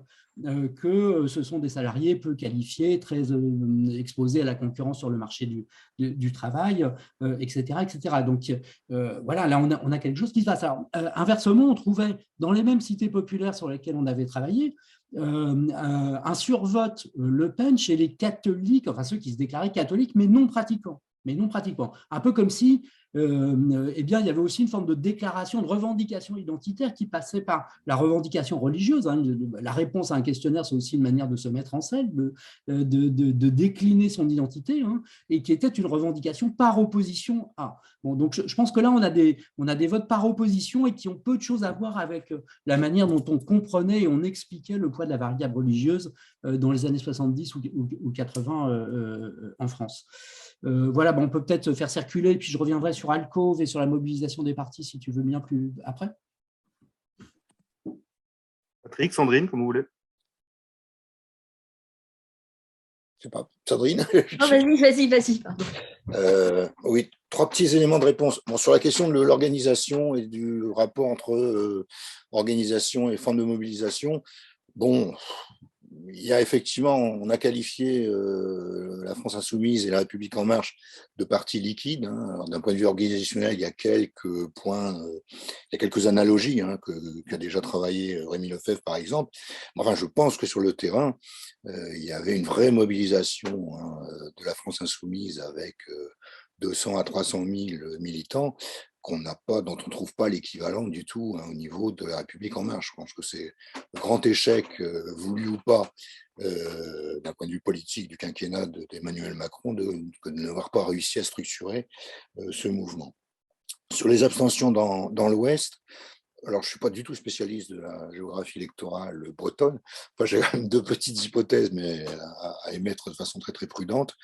que ce sont des salariés peu qualifiés, très exposés à la concurrence sur le marché du travail, etc., etc. Donc voilà, là on a quelque chose qui se passe. Alors, inversement, on trouvait dans les mêmes cités populaires sur lesquelles on avait travaillé un survote Le Pen chez les catholiques, enfin ceux qui se déclaraient catholiques mais non pratiquants. Un peu comme si eh bien, il y avait aussi une forme de déclaration, de revendication identitaire qui passait par la revendication religieuse. Hein. La réponse à un questionnaire, c'est aussi une manière de se mettre en scène, de décliner son identité, hein, et qui était une revendication par opposition à. Bon, donc je pense que là, on a des votes par opposition et qui ont peu de choses à voir avec la manière dont on comprenait et on expliquait le poids de la variable religieuse dans les années 70 ou 80 en France. Voilà, bon, on peut peut-être faire circuler, puis je reviendrai sur Alcove et sur la mobilisation des partis, si tu veux bien, plus après. Patrick, Sandrine, comme vous voulez. Je sais pas, Sandrine. Non, vas-y, pardon. Oui, 3 petits éléments de réponse. Bon, sur la question de l'organisation et du rapport entre organisation et forme de mobilisation, bon, il y a effectivement, on a qualifié la France Insoumise et la République En Marche de partis liquides. Hein. D'un point de vue organisationnel, il y a quelques points, il y a quelques analogies qu'a déjà travaillé Rémi Lefebvre, par exemple. Enfin, je pense que sur le terrain, il y avait une vraie mobilisation de la France Insoumise avec 200 à 300 000 militants dont on ne trouve pas l'équivalent du tout au niveau de la République En Marche. Je pense que c'est le grand échec, voulu ou pas, d'un point de vue politique du quinquennat d'Emmanuel Macron, de n'avoir pas réussi à structurer ce mouvement. Sur les abstentions dans l'Ouest, alors je ne suis pas du tout spécialiste de la géographie électorale bretonne. Enfin, j'ai quand même 2 petites hypothèses, mais à émettre de façon très très prudente.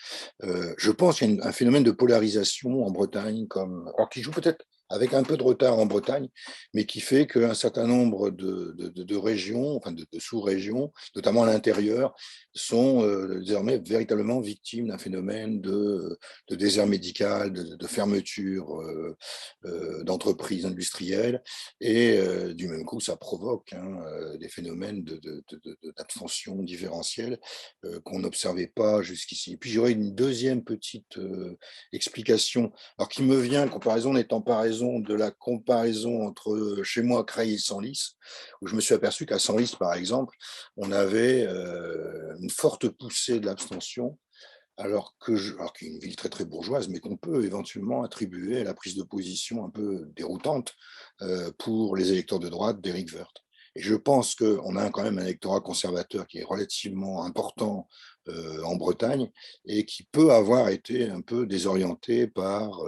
Je pense qu'il y a un phénomène de polarisation en Bretagne, alors qui joue peut-être avec un peu de retard en Bretagne, mais qui fait qu'un certain nombre de régions, enfin de sous-régions, notamment à l'intérieur, sont désormais véritablement victimes d'un phénomène de désert médical, de fermeture d'entreprises industrielles, et du même coup, ça provoque des phénomènes d'abstention différentielle qu'on n'observait pas jusqu'ici. Et puis j'aurais une deuxième petite explication, alors qui me vient, comparaison n'étant pas raison, de la comparaison entre chez moi, Creil et Senlis, où je me suis aperçu qu'à Senlis, par exemple, on avait une forte poussée de l'abstention, alors qu'il y a une ville très très bourgeoise, mais qu'on peut éventuellement attribuer à la prise de position un peu déroutante pour les électeurs de droite d'Éric Woerth. Et je pense qu'on a quand même un électorat conservateur qui est relativement important en Bretagne et qui peut avoir été un peu désorienté par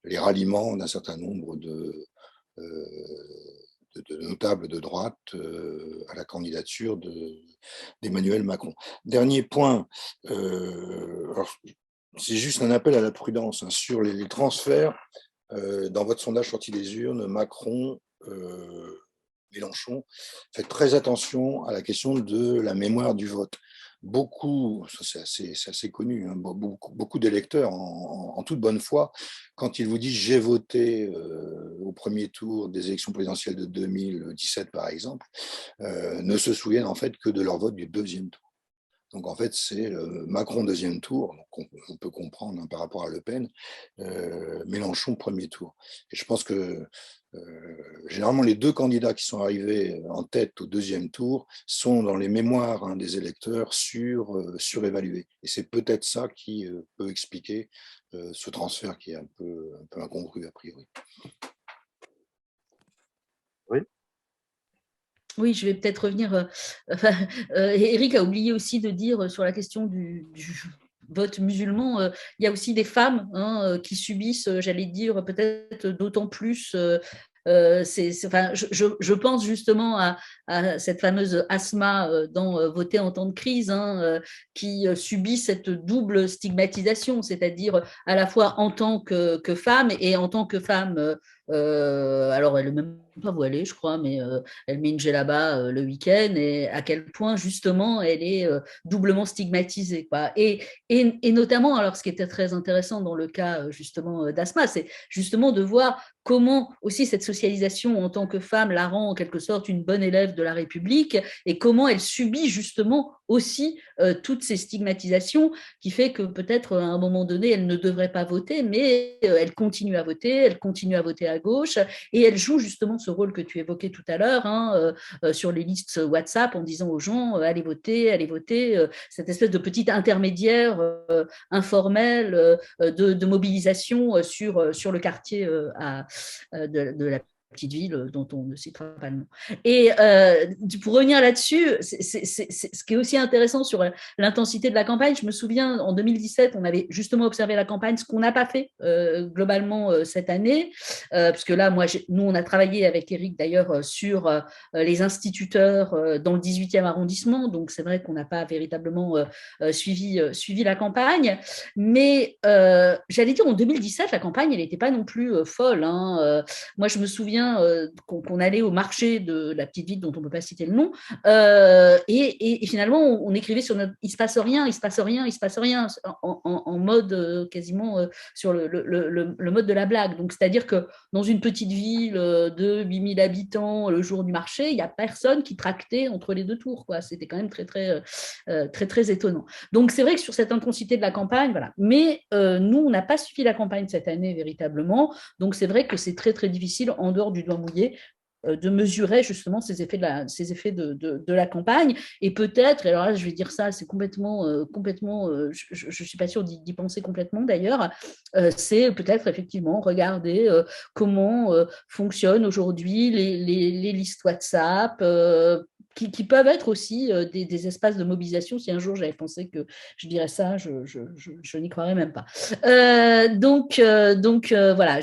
les ralliements d'un certain nombre de notables de droite à la candidature d'Emmanuel Macron. Dernier point, c'est juste un appel à la prudence sur les transferts. Dans votre sondage sorti des urnes, Macron, Mélenchon, faites très attention à la question de la mémoire du vote. Beaucoup, c'est assez connu, beaucoup d'électeurs en toute bonne foi, quand ils vous disent j'ai voté au premier tour des élections présidentielles de 2017 par exemple, ne se souviennent en fait que de leur vote du deuxième tour. Donc en fait, c'est Macron deuxième tour, donc on peut comprendre par rapport à Le Pen, Mélenchon premier tour. Et je pense que généralement les 2 candidats qui sont arrivés en tête au deuxième tour sont dans les mémoires des électeurs surévalués. Et c'est peut-être ça qui peut expliquer ce transfert qui est un peu incongru a priori. Oui. Oui, je vais peut-être revenir. Éric a oublié aussi de dire sur la question du vote musulman, il y a aussi des femmes qui subissent, j'allais dire, peut-être d'autant plus. Je pense justement à cette fameuse Asma dans Voter en temps de crise, qui subit cette double stigmatisation, c'est-à-dire à la fois en tant que femme et en tant que femme alors elle n'est même pas voilée, je crois, mais elle met une djellaba le week-end, et à quel point justement elle est doublement stigmatisée, quoi. Et notamment, alors ce qui était très intéressant dans le cas justement d'Asma, c'est justement de voir comment aussi cette socialisation en tant que femme la rend en quelque sorte une bonne élève de la République, et comment elle subit justement aussi toutes ces stigmatisations, qui fait que peut-être à un moment donné elle ne devrait pas voter, mais elle continue à voter à gauche, et elle joue justement ce rôle que tu évoquais tout à l'heure, hein, sur les listes WhatsApp, en disant aux gens allez voter, cette espèce de petit intermédiaire informel de mobilisation sur le quartier de la petite ville dont on ne citera pas le nom. Et pour revenir là-dessus, ce qui est aussi intéressant sur l'intensité de la campagne, je me souviens, en 2017, on avait justement observé la campagne, ce qu'on n'a pas fait globalement cette année, puisque là, nous, on a travaillé avec Eric d'ailleurs sur les instituteurs dans le 18e arrondissement, donc c'est vrai qu'on n'a pas véritablement suivi la campagne, mais j'allais dire, en 2017, la campagne, elle n'était pas non plus folle, hein. Moi, je me souviens qu'on allait au marché de la petite ville dont on ne peut pas citer le nom, et finalement, on écrivait sur notre « il ne se passe rien », en mode quasiment sur le mode de la blague. Donc, c'est-à-dire que dans une petite ville de 8000 habitants, le jour du marché, il n'y a personne qui tractait entre les deux tours, quoi. C'était quand même très étonnant. Donc, c'est vrai que sur cette intensité de la campagne, voilà. Mais nous, on n'a pas suivi la campagne cette année véritablement. Donc, c'est vrai que c'est très difficile, en dehors du doigt mouillé, de mesurer justement ces effets de la campagne. Et peut-être, alors là, je vais dire ça, c'est complètement je ne suis pas sûre d'y penser complètement d'ailleurs, c'est peut-être effectivement regarder comment fonctionnent aujourd'hui les listes WhatsApp, qui peuvent être aussi des espaces de mobilisation. Si un jour j'avais pensé que je dirais ça, je n'y croirais même pas. Donc voilà,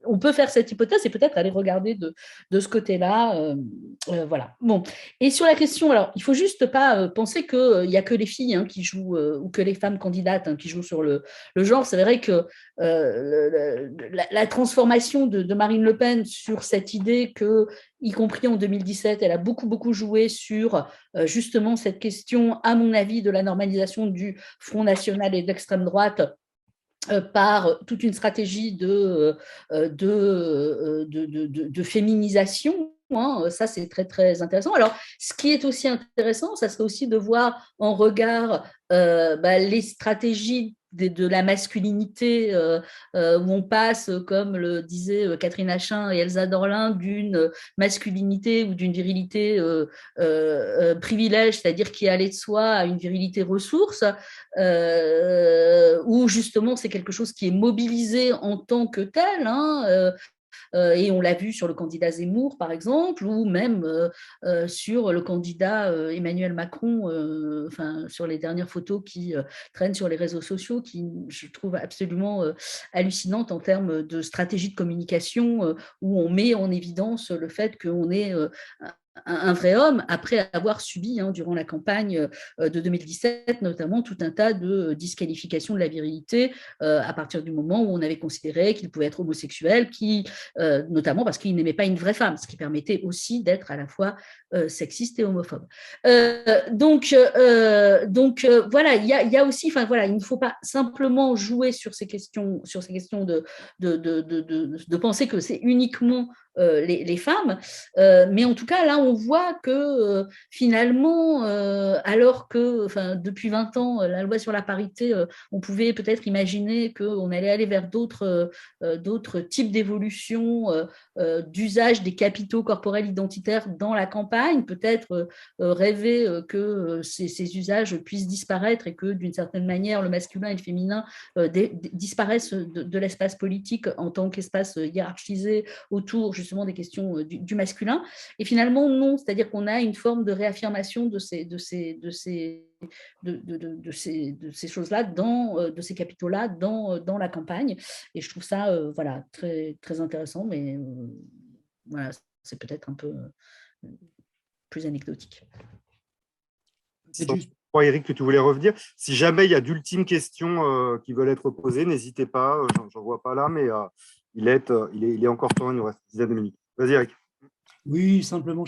on peut faire cette hypothèse et peut-être aller regarder de ce côté-là. Voilà. Bon. Et sur la question, alors, il ne faut juste pas penser qu'il n'y a que les filles qui jouent, ou que les femmes candidates qui jouent sur le genre. C'est vrai que la transformation de Marine Le Pen sur cette idée que, y compris en 2017, elle a beaucoup joué sur justement cette question, à mon avis, de la normalisation du Front National et de l'extrême droite, par toute une stratégie de féminisation. Hein, ça, c'est très intéressant. Alors, ce qui est aussi intéressant, ça serait aussi de voir en regard les stratégies de la masculinité, où on passe, comme le disaient Catherine Achin et Elsa Dorlin, d'une masculinité ou d'une virilité privilège, c'est-à-dire qui allait de soi, à une virilité ressource, où justement c'est quelque chose qui est mobilisé en tant que tel, hein, et on l'a vu sur le candidat Zemmour, par exemple, ou même sur le candidat Emmanuel Macron, sur les dernières photos qui traînent sur les réseaux sociaux, qui je trouve absolument hallucinantes en termes de stratégie de communication, où on met en évidence le fait qu'on est un vrai homme, après avoir subi, durant la campagne de 2017, notamment tout un tas de disqualifications de la virilité, à partir du moment où on avait considéré qu'il pouvait être homosexuel, notamment parce qu'il n'aimait pas une vraie femme, ce qui permettait aussi d'être à la fois sexiste et homophobe. Donc voilà, il y a aussi, voilà, il ne faut pas simplement jouer sur ces questions de penser que c'est uniquement les femmes, mais en tout cas là on voit que finalement, alors que depuis 20 ans la loi sur la parité, on pouvait peut-être imaginer qu'on allait aller vers d'autres types d'évolution, d'usage des capitaux corporels identitaires dans la campagne, peut-être rêver que ces usages puissent disparaître, et que d'une certaine manière le masculin et le féminin disparaissent de l'espace politique en tant qu'espace hiérarchisé autour justement des questions du masculin. Et finalement, non, c'est-à-dire qu'on a une forme de réaffirmation de ces choses-là, de ces capitaux-là dans la campagne. Et je trouve ça voilà, très intéressant, mais voilà, c'est peut-être un peu plus anecdotique. Je crois, Eric, que tu voulais revenir. Si jamais il y a d'ultimes questions qui veulent être posées, n'hésitez pas. J'en vois pas là, mais il est encore temps, il nous reste une dizaine de minutes. Vas-y, Eric. Oui, simplement,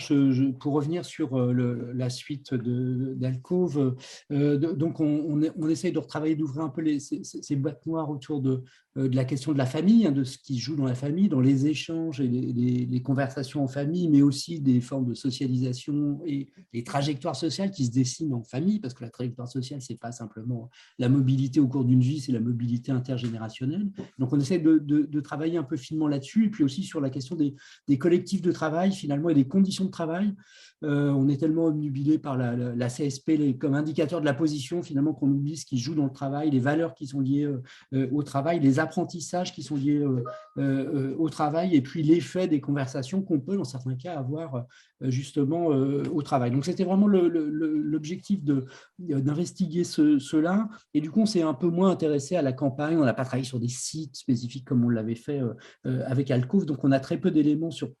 pour revenir sur la suite d'Alcôve, donc on essaye de retravailler, d'ouvrir un peu ces boîtes noires autour de la question de la famille, hein, de ce qui se joue dans la famille, dans les échanges et les conversations en famille, mais aussi des formes de socialisation et les trajectoires sociales qui se dessinent en famille, parce que la trajectoire sociale, ce n'est pas simplement la mobilité au cours d'une vie, c'est la mobilité intergénérationnelle. Donc, on essaie de travailler un peu finement là-dessus, et puis aussi sur la question des collectifs de travail, finalement, et des conditions de travail. On est tellement obnubilé par la CSP comme indicateur de la position, finalement, qu'on oublie ce qui joue dans le travail, les valeurs qui sont liées au travail, les apprentissages qui sont liés au travail, et puis l'effet des conversations qu'on peut, dans certains cas, avoir justement au travail. Donc, c'était vraiment l'objectif d'investiguer cela. Et du coup, on s'est un peu moins intéressé à la campagne. On n'a pas travaillé sur des sites spécifiques comme on l'avait fait avec Alcôve. Donc, on a très peu d'éléments sur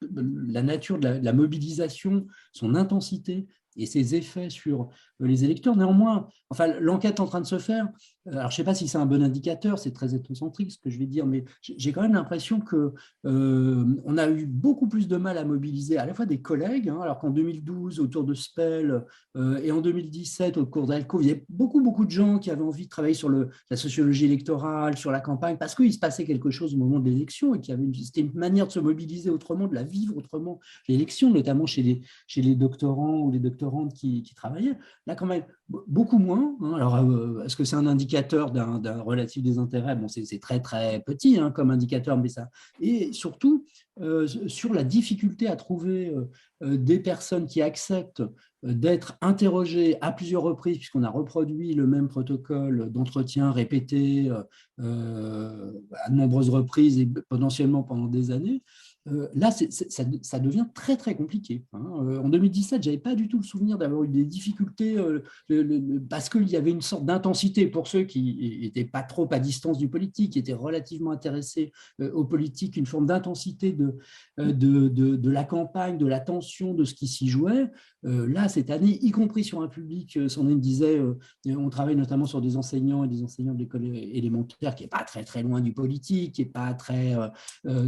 la nature de la mobilisation, son intensité et ses effets sur les électeurs. Néanmoins, enfin, l'enquête est en train de se faire. Alors, je ne sais pas si c'est un bon indicateur, c'est très ethnocentrique ce que je vais dire, mais j'ai quand même l'impression qu'on a eu beaucoup plus de mal à mobiliser à la fois des collègues, hein, alors qu'en 2012, autour de Spell, et en 2017, au cours d'Alcôve, il y avait beaucoup de gens qui avaient envie de travailler sur la sociologie électorale, sur la campagne, parce qu'il se passait quelque chose au moment de l'élection et c'était une manière de se mobiliser autrement, de la vivre autrement, l'élection, notamment chez les doctorants ou les doctorantes qui travaillaient. Là, quand même, beaucoup moins. Hein. Alors, est-ce que c'est un indicateur d'un relatif désintérêt? Bon, c'est très, très petit hein, comme indicateur, mais ça. Et surtout, sur la difficulté à trouver des personnes qui acceptent d'être interrogées à plusieurs reprises, puisqu'on a reproduit le même protocole d'entretien répété à de nombreuses reprises et potentiellement pendant des années. Là, ça devient très, très compliqué. Hein. En 2017, je n'avais pas du tout le souvenir d'avoir eu des difficultés parce qu'il y avait une sorte d'intensité pour ceux qui n'étaient pas trop à distance du politique, qui étaient relativement intéressés aux politiques, une forme d'intensité de la campagne, de la tension, de ce qui s'y jouait. Là, cette année, y compris sur un public, Sandrine disait, on travaille notamment sur des enseignants et des enseignants de l'école élémentaire qui n'est pas très, très loin du politique, qui n'est pas très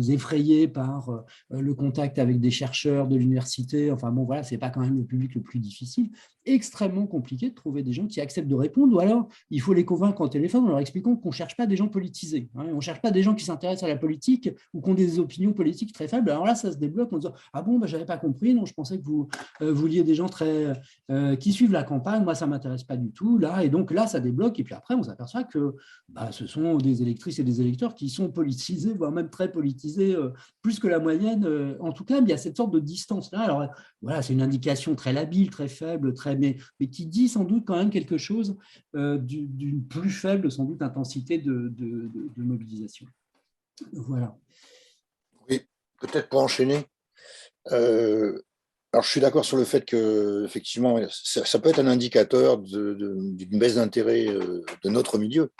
effrayé par le contact avec des chercheurs de l'université. Enfin bon, voilà, ce n'est pas quand même le public le plus difficile. Extrêmement compliqué de trouver des gens qui acceptent de répondre, ou alors il faut les convaincre au téléphone en leur expliquant qu'on ne cherche pas des gens politisés. Hein, on ne cherche pas des gens qui s'intéressent à la politique ou qui ont des opinions politiques très faibles. Alors là, ça se débloque en disant « Ah bon, je n'avais pas compris, non, je pensais que vous vouliez des gens qui suivent la campagne, moi ça ne m'intéresse pas du tout. » Là, et donc là, ça débloque, et puis après, on s'aperçoit que ce sont des électrices et des électeurs qui sont politisés, voire même très politisés, plus que la moyenne. En tout cas, il y a cette sorte de distance-là. Alors voilà, c'est une indication très labile, très faible, mais qui dit sans doute quand même quelque chose d'une plus faible, sans doute, intensité de mobilisation. Voilà. Oui, peut-être pour enchaîner. Alors, je suis d'accord sur le fait que, effectivement, ça peut être un indicateur d'une baisse d'intérêt de notre milieu.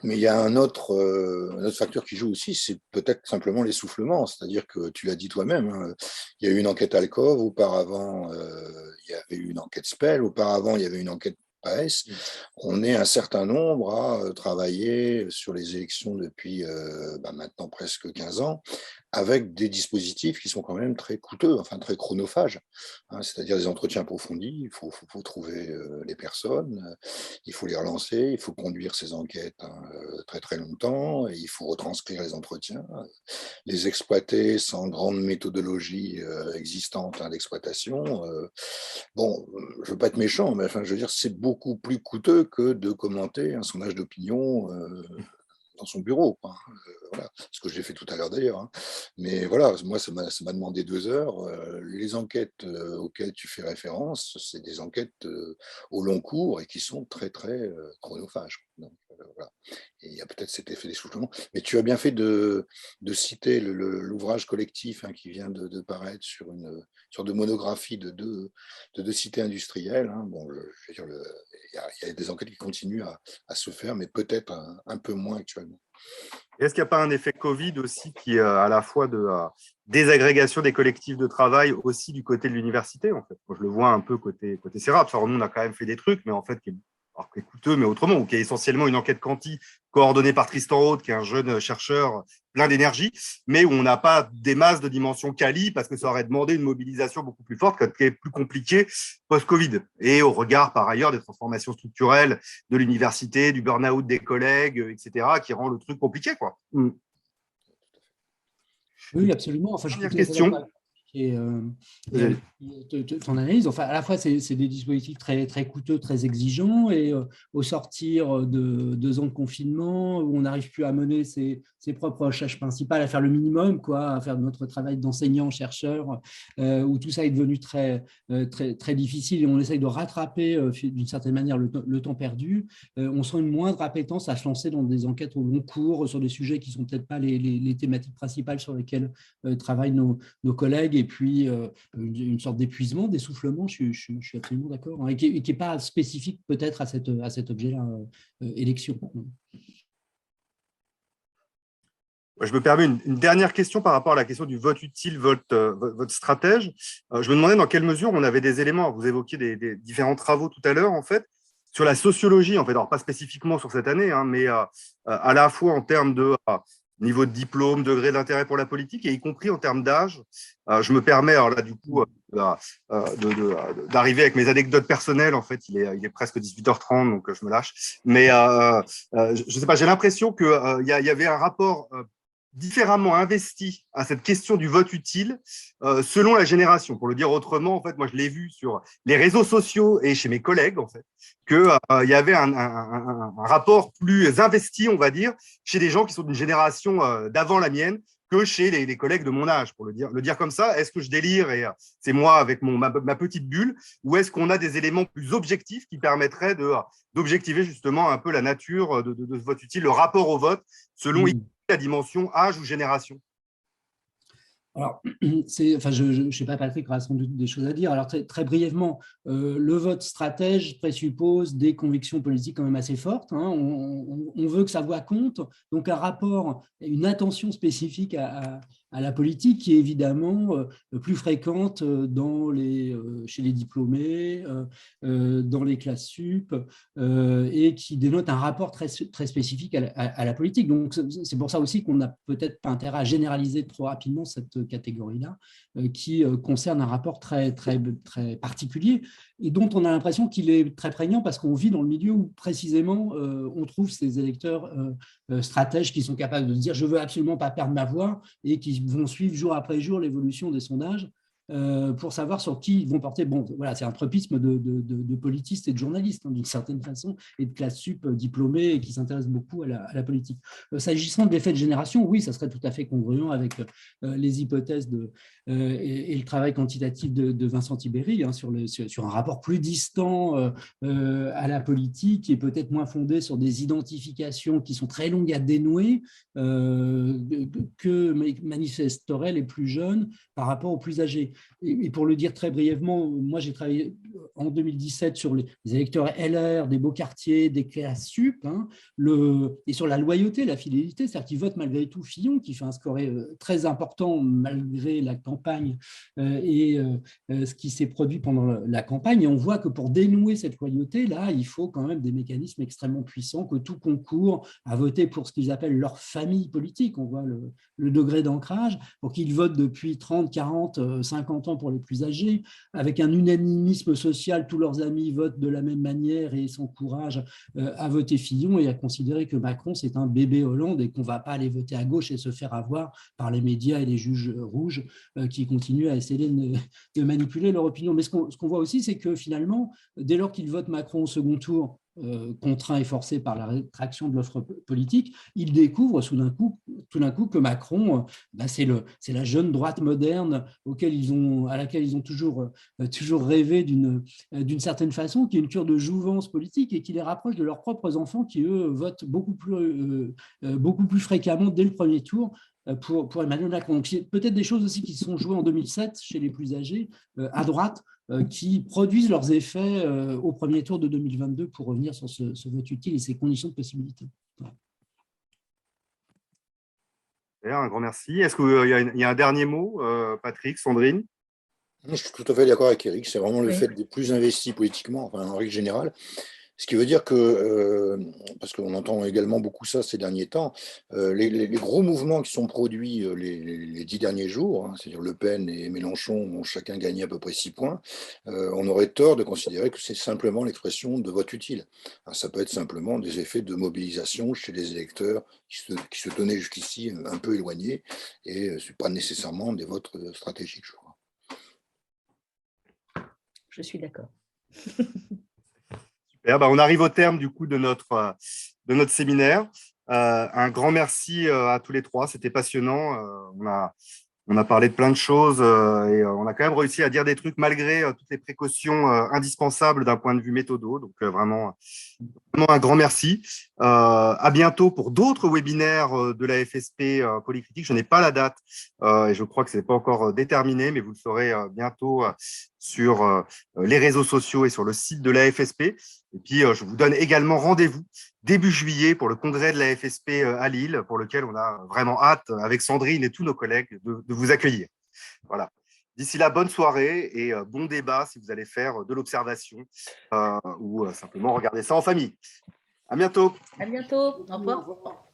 Mais il y a un autre facteur qui joue aussi, c'est peut-être simplement l'essoufflement. C'est-à-dire que tu l'as dit toi-même, hein, il y a eu une enquête Alcôve, auparavant, il y avait eu une enquête Spell, auparavant, il y avait une enquête PAES. On est un certain nombre à travailler sur les élections depuis maintenant presque 15 ans, avec des dispositifs qui sont quand même très coûteux, enfin très chronophages, hein, c'est-à-dire des entretiens approfondis, il faut trouver les personnes, il faut les relancer, il faut conduire ces enquêtes très très longtemps, et il faut retranscrire les entretiens, les exploiter sans grande méthodologie existante d'exploitation. Bon, je ne veux pas être méchant, mais enfin, je veux dire, c'est beaucoup plus coûteux que de commenter un sondage d'opinion dans son bureau. Voilà, ce que j'ai fait tout à l'heure d'ailleurs. Hein. Mais voilà, moi, ça m'a demandé 2 heures. Les enquêtes auxquelles tu fais référence, c'est des enquêtes au long cours et qui sont très, très chronophages. Donc, voilà. Et il y a peut-être cet effet d'essoufflement. Mais tu as bien fait de citer l'ouvrage collectif qui vient de paraître sur une sorte de monographie de 2 cités industrielles. Hein. Bon, je veux dire, il y a des enquêtes qui continuent à se faire, mais peut-être un peu moins actuellement. Est-ce qu'il n'y a pas un effet Covid aussi qui est à la fois de désagrégation des collectifs de travail aussi du côté de l'université en fait? Moi, je le vois un peu côté CERAPS. Alors nous, on a quand même fait des trucs, mais en fait, qui est alors qui est coûteux, mais autrement, ou qui est essentiellement une enquête quanti coordonnée par Tristan Aude, qui est un jeune chercheur plein d'énergie, mais où on n'a pas des masses de dimension quali, parce que ça aurait demandé une mobilisation beaucoup plus forte, qui est plus compliquée post-Covid. Et au regard, par ailleurs, des transformations structurelles de l'université, du burn-out des collègues, etc., qui rend le truc compliqué, quoi. Oui, absolument. Enfin, je suis Dernière tout à fait question. d'accord ton analyse. Enfin, à la fois, c'est des dispositifs très, très coûteux, très exigeants, et au sortir de 2 ans de confinement, où on n'arrive plus à mener ses propres recherches principales, à faire le minimum, quoi, à faire notre travail d'enseignant, chercheur, où tout ça est devenu très, très, très difficile, et on essaye de rattraper d'une certaine manière le temps perdu, on sent une moindre appétence à se lancer dans des enquêtes au long cours sur des sujets qui ne sont peut-être pas les thématiques principales sur lesquelles travaillent nos collègues, et puis une sorte d'épuisement, d'essoufflement, je suis absolument d'accord, hein, et qui n'est pas spécifique peut-être à cet objet-là, élection. Je me permets une dernière question par rapport à la question du vote utile, vote stratège. Je me demandais dans quelle mesure on avait des éléments. Vous évoquiez des différents travaux tout à l'heure, en fait, sur la sociologie, en fait, alors pas spécifiquement sur cette année, hein, mais à la fois en termes de niveau de diplôme, degré d'intérêt pour la politique, et y compris en termes d'âge. Je me permets, alors là, du coup, d'arriver avec mes anecdotes personnelles. En fait, il est presque 18h30, donc je me lâche. Mais je ne sais pas, j'ai l'impression qu'il y avait un rapport différemment investi à cette question du vote utile selon la génération. Pour le dire autrement, en fait, moi, je l'ai vu sur les réseaux sociaux et chez mes collègues, en fait, qu'il y avait un rapport plus investi, on va dire, chez des gens qui sont d'une génération d'avant la mienne, que chez les collègues de mon âge, pour le dire comme ça. Est-ce que je délire et c'est moi avec ma petite bulle, ou est-ce qu'on a des éléments plus objectifs qui permettraient d'objectiver justement un peu la nature de ce vote utile, le rapport au vote, selon la dimension âge ou génération? Alors, je ne sais pas, Patrick aura sans doute des choses à dire. Alors, très, très brièvement, le vote stratège présuppose des convictions politiques quand même assez fortes, hein. On veut que sa voix compte, donc un rapport, une attention spécifique à la politique qui est évidemment plus fréquente chez les diplômés, dans les classes sup, et qui dénote un rapport très, très spécifique à la politique. Donc, c'est pour ça aussi qu'on n'a peut-être pas intérêt à généraliser trop rapidement cette catégorie-là, qui concerne un rapport très, très, très particulier, et dont on a l'impression qu'il est très prégnant parce qu'on vit dans le milieu où précisément on trouve ces électeurs stratèges qui sont capables de dire « je ne veux absolument pas perdre ma voix » et qui vont suivre jour après jour l'évolution des sondages pour savoir sur qui ils vont porter. Bon, voilà, c'est un tropisme de politistes et de journalistes, hein, d'une certaine façon, et de classe sup diplômée et qui s'intéressent beaucoup à la politique. S'agissant de l'effet de génération, oui, ça serait tout à fait congruent avec les hypothèses et le travail quantitatif de Vincent Tibéry, hein, sur un rapport plus distant à la politique et peut-être moins fondé sur des identifications qui sont très longues à dénouer que manifesteraient les plus jeunes par rapport aux plus âgés. Et pour le dire très brièvement, moi j'ai travaillé en 2017 sur les électeurs LR, des beaux quartiers, des classes sup, hein, et sur la loyauté, la fidélité, c'est-à-dire qu'ils votent malgré tout Fillon, qui fait un score très important malgré la campagne et ce qui s'est produit pendant la campagne. Et on voit que pour dénouer cette loyauté, là, il faut quand même des mécanismes extrêmement puissants, que tout concourt à voter pour ce qu'ils appellent leur famille politique. On voit le degré d'ancrage, pour qu'ils votent depuis 30, 40, 50 ans pour les plus âgés, avec un unanimisme social, tous leurs amis votent de la même manière et s'encouragent à voter Fillon et à considérer que Macron, c'est un bébé Hollande et qu'on ne va pas aller voter à gauche et se faire avoir par les médias et les juges rouges qui continuent à essayer de manipuler leur opinion. Mais ce qu'on voit aussi, c'est que finalement, dès lors qu'ils votent Macron au second tour, contraint et forcé par la rétraction de l'offre politique, ils découvrent tout d'un coup que Macron, c'est la jeune droite moderne à laquelle ils ont toujours rêvé d'une certaine façon, qui est une cure de jouvence politique et qui les rapproche de leurs propres enfants qui, eux, votent beaucoup plus fréquemment dès le premier tour pour Emmanuel Macron. Donc, peut-être des choses aussi qui se sont jouées en 2007 chez les plus âgés, à droite, qui produisent leurs effets au premier tour de 2022 pour revenir sur ce vote utile et ses conditions de possibilité. Voilà. Un grand merci. Est-ce qu'il y a un dernier mot, Patrick, Sandrine? Je suis tout à fait d'accord avec Éric. C'est vraiment le fait des plus investis politiquement, enfin, en règle générale. Ce qui veut dire que, parce qu'on entend également beaucoup ça ces derniers temps, les gros mouvements qui sont produits les 10 derniers jours, hein, c'est-à-dire Le Pen et Mélenchon ont chacun gagné à peu près 6 points, on aurait tort de considérer que c'est simplement l'expression de vote utile. Alors, ça peut être simplement des effets de mobilisation chez les électeurs qui se tenaient jusqu'ici un peu éloignés, et ce n'est pas nécessairement des votes stratégiques, je crois. Je suis d'accord. On arrive au terme du coup de notre séminaire. Un grand merci à tous les trois, c'était passionnant. On a parlé de plein de choses et on a quand même réussi à dire des trucs malgré toutes les précautions indispensables d'un point de vue méthodo. Donc vraiment un grand merci. À bientôt pour d'autres webinaires de la FSP Polycritique. Je n'ai pas la date et je crois que ce n'est pas encore déterminé, mais vous le saurez bientôt sur les réseaux sociaux et sur le site de la FSP. Et puis, je vous donne également rendez-vous début juillet pour le congrès de la FSP à Lille, pour lequel on a vraiment hâte, avec Sandrine et tous nos collègues, de vous accueillir. Voilà. D'ici là, bonne soirée et bon débat si vous allez faire de l'observation ou simplement regarder ça en famille. À bientôt. À bientôt. Au revoir.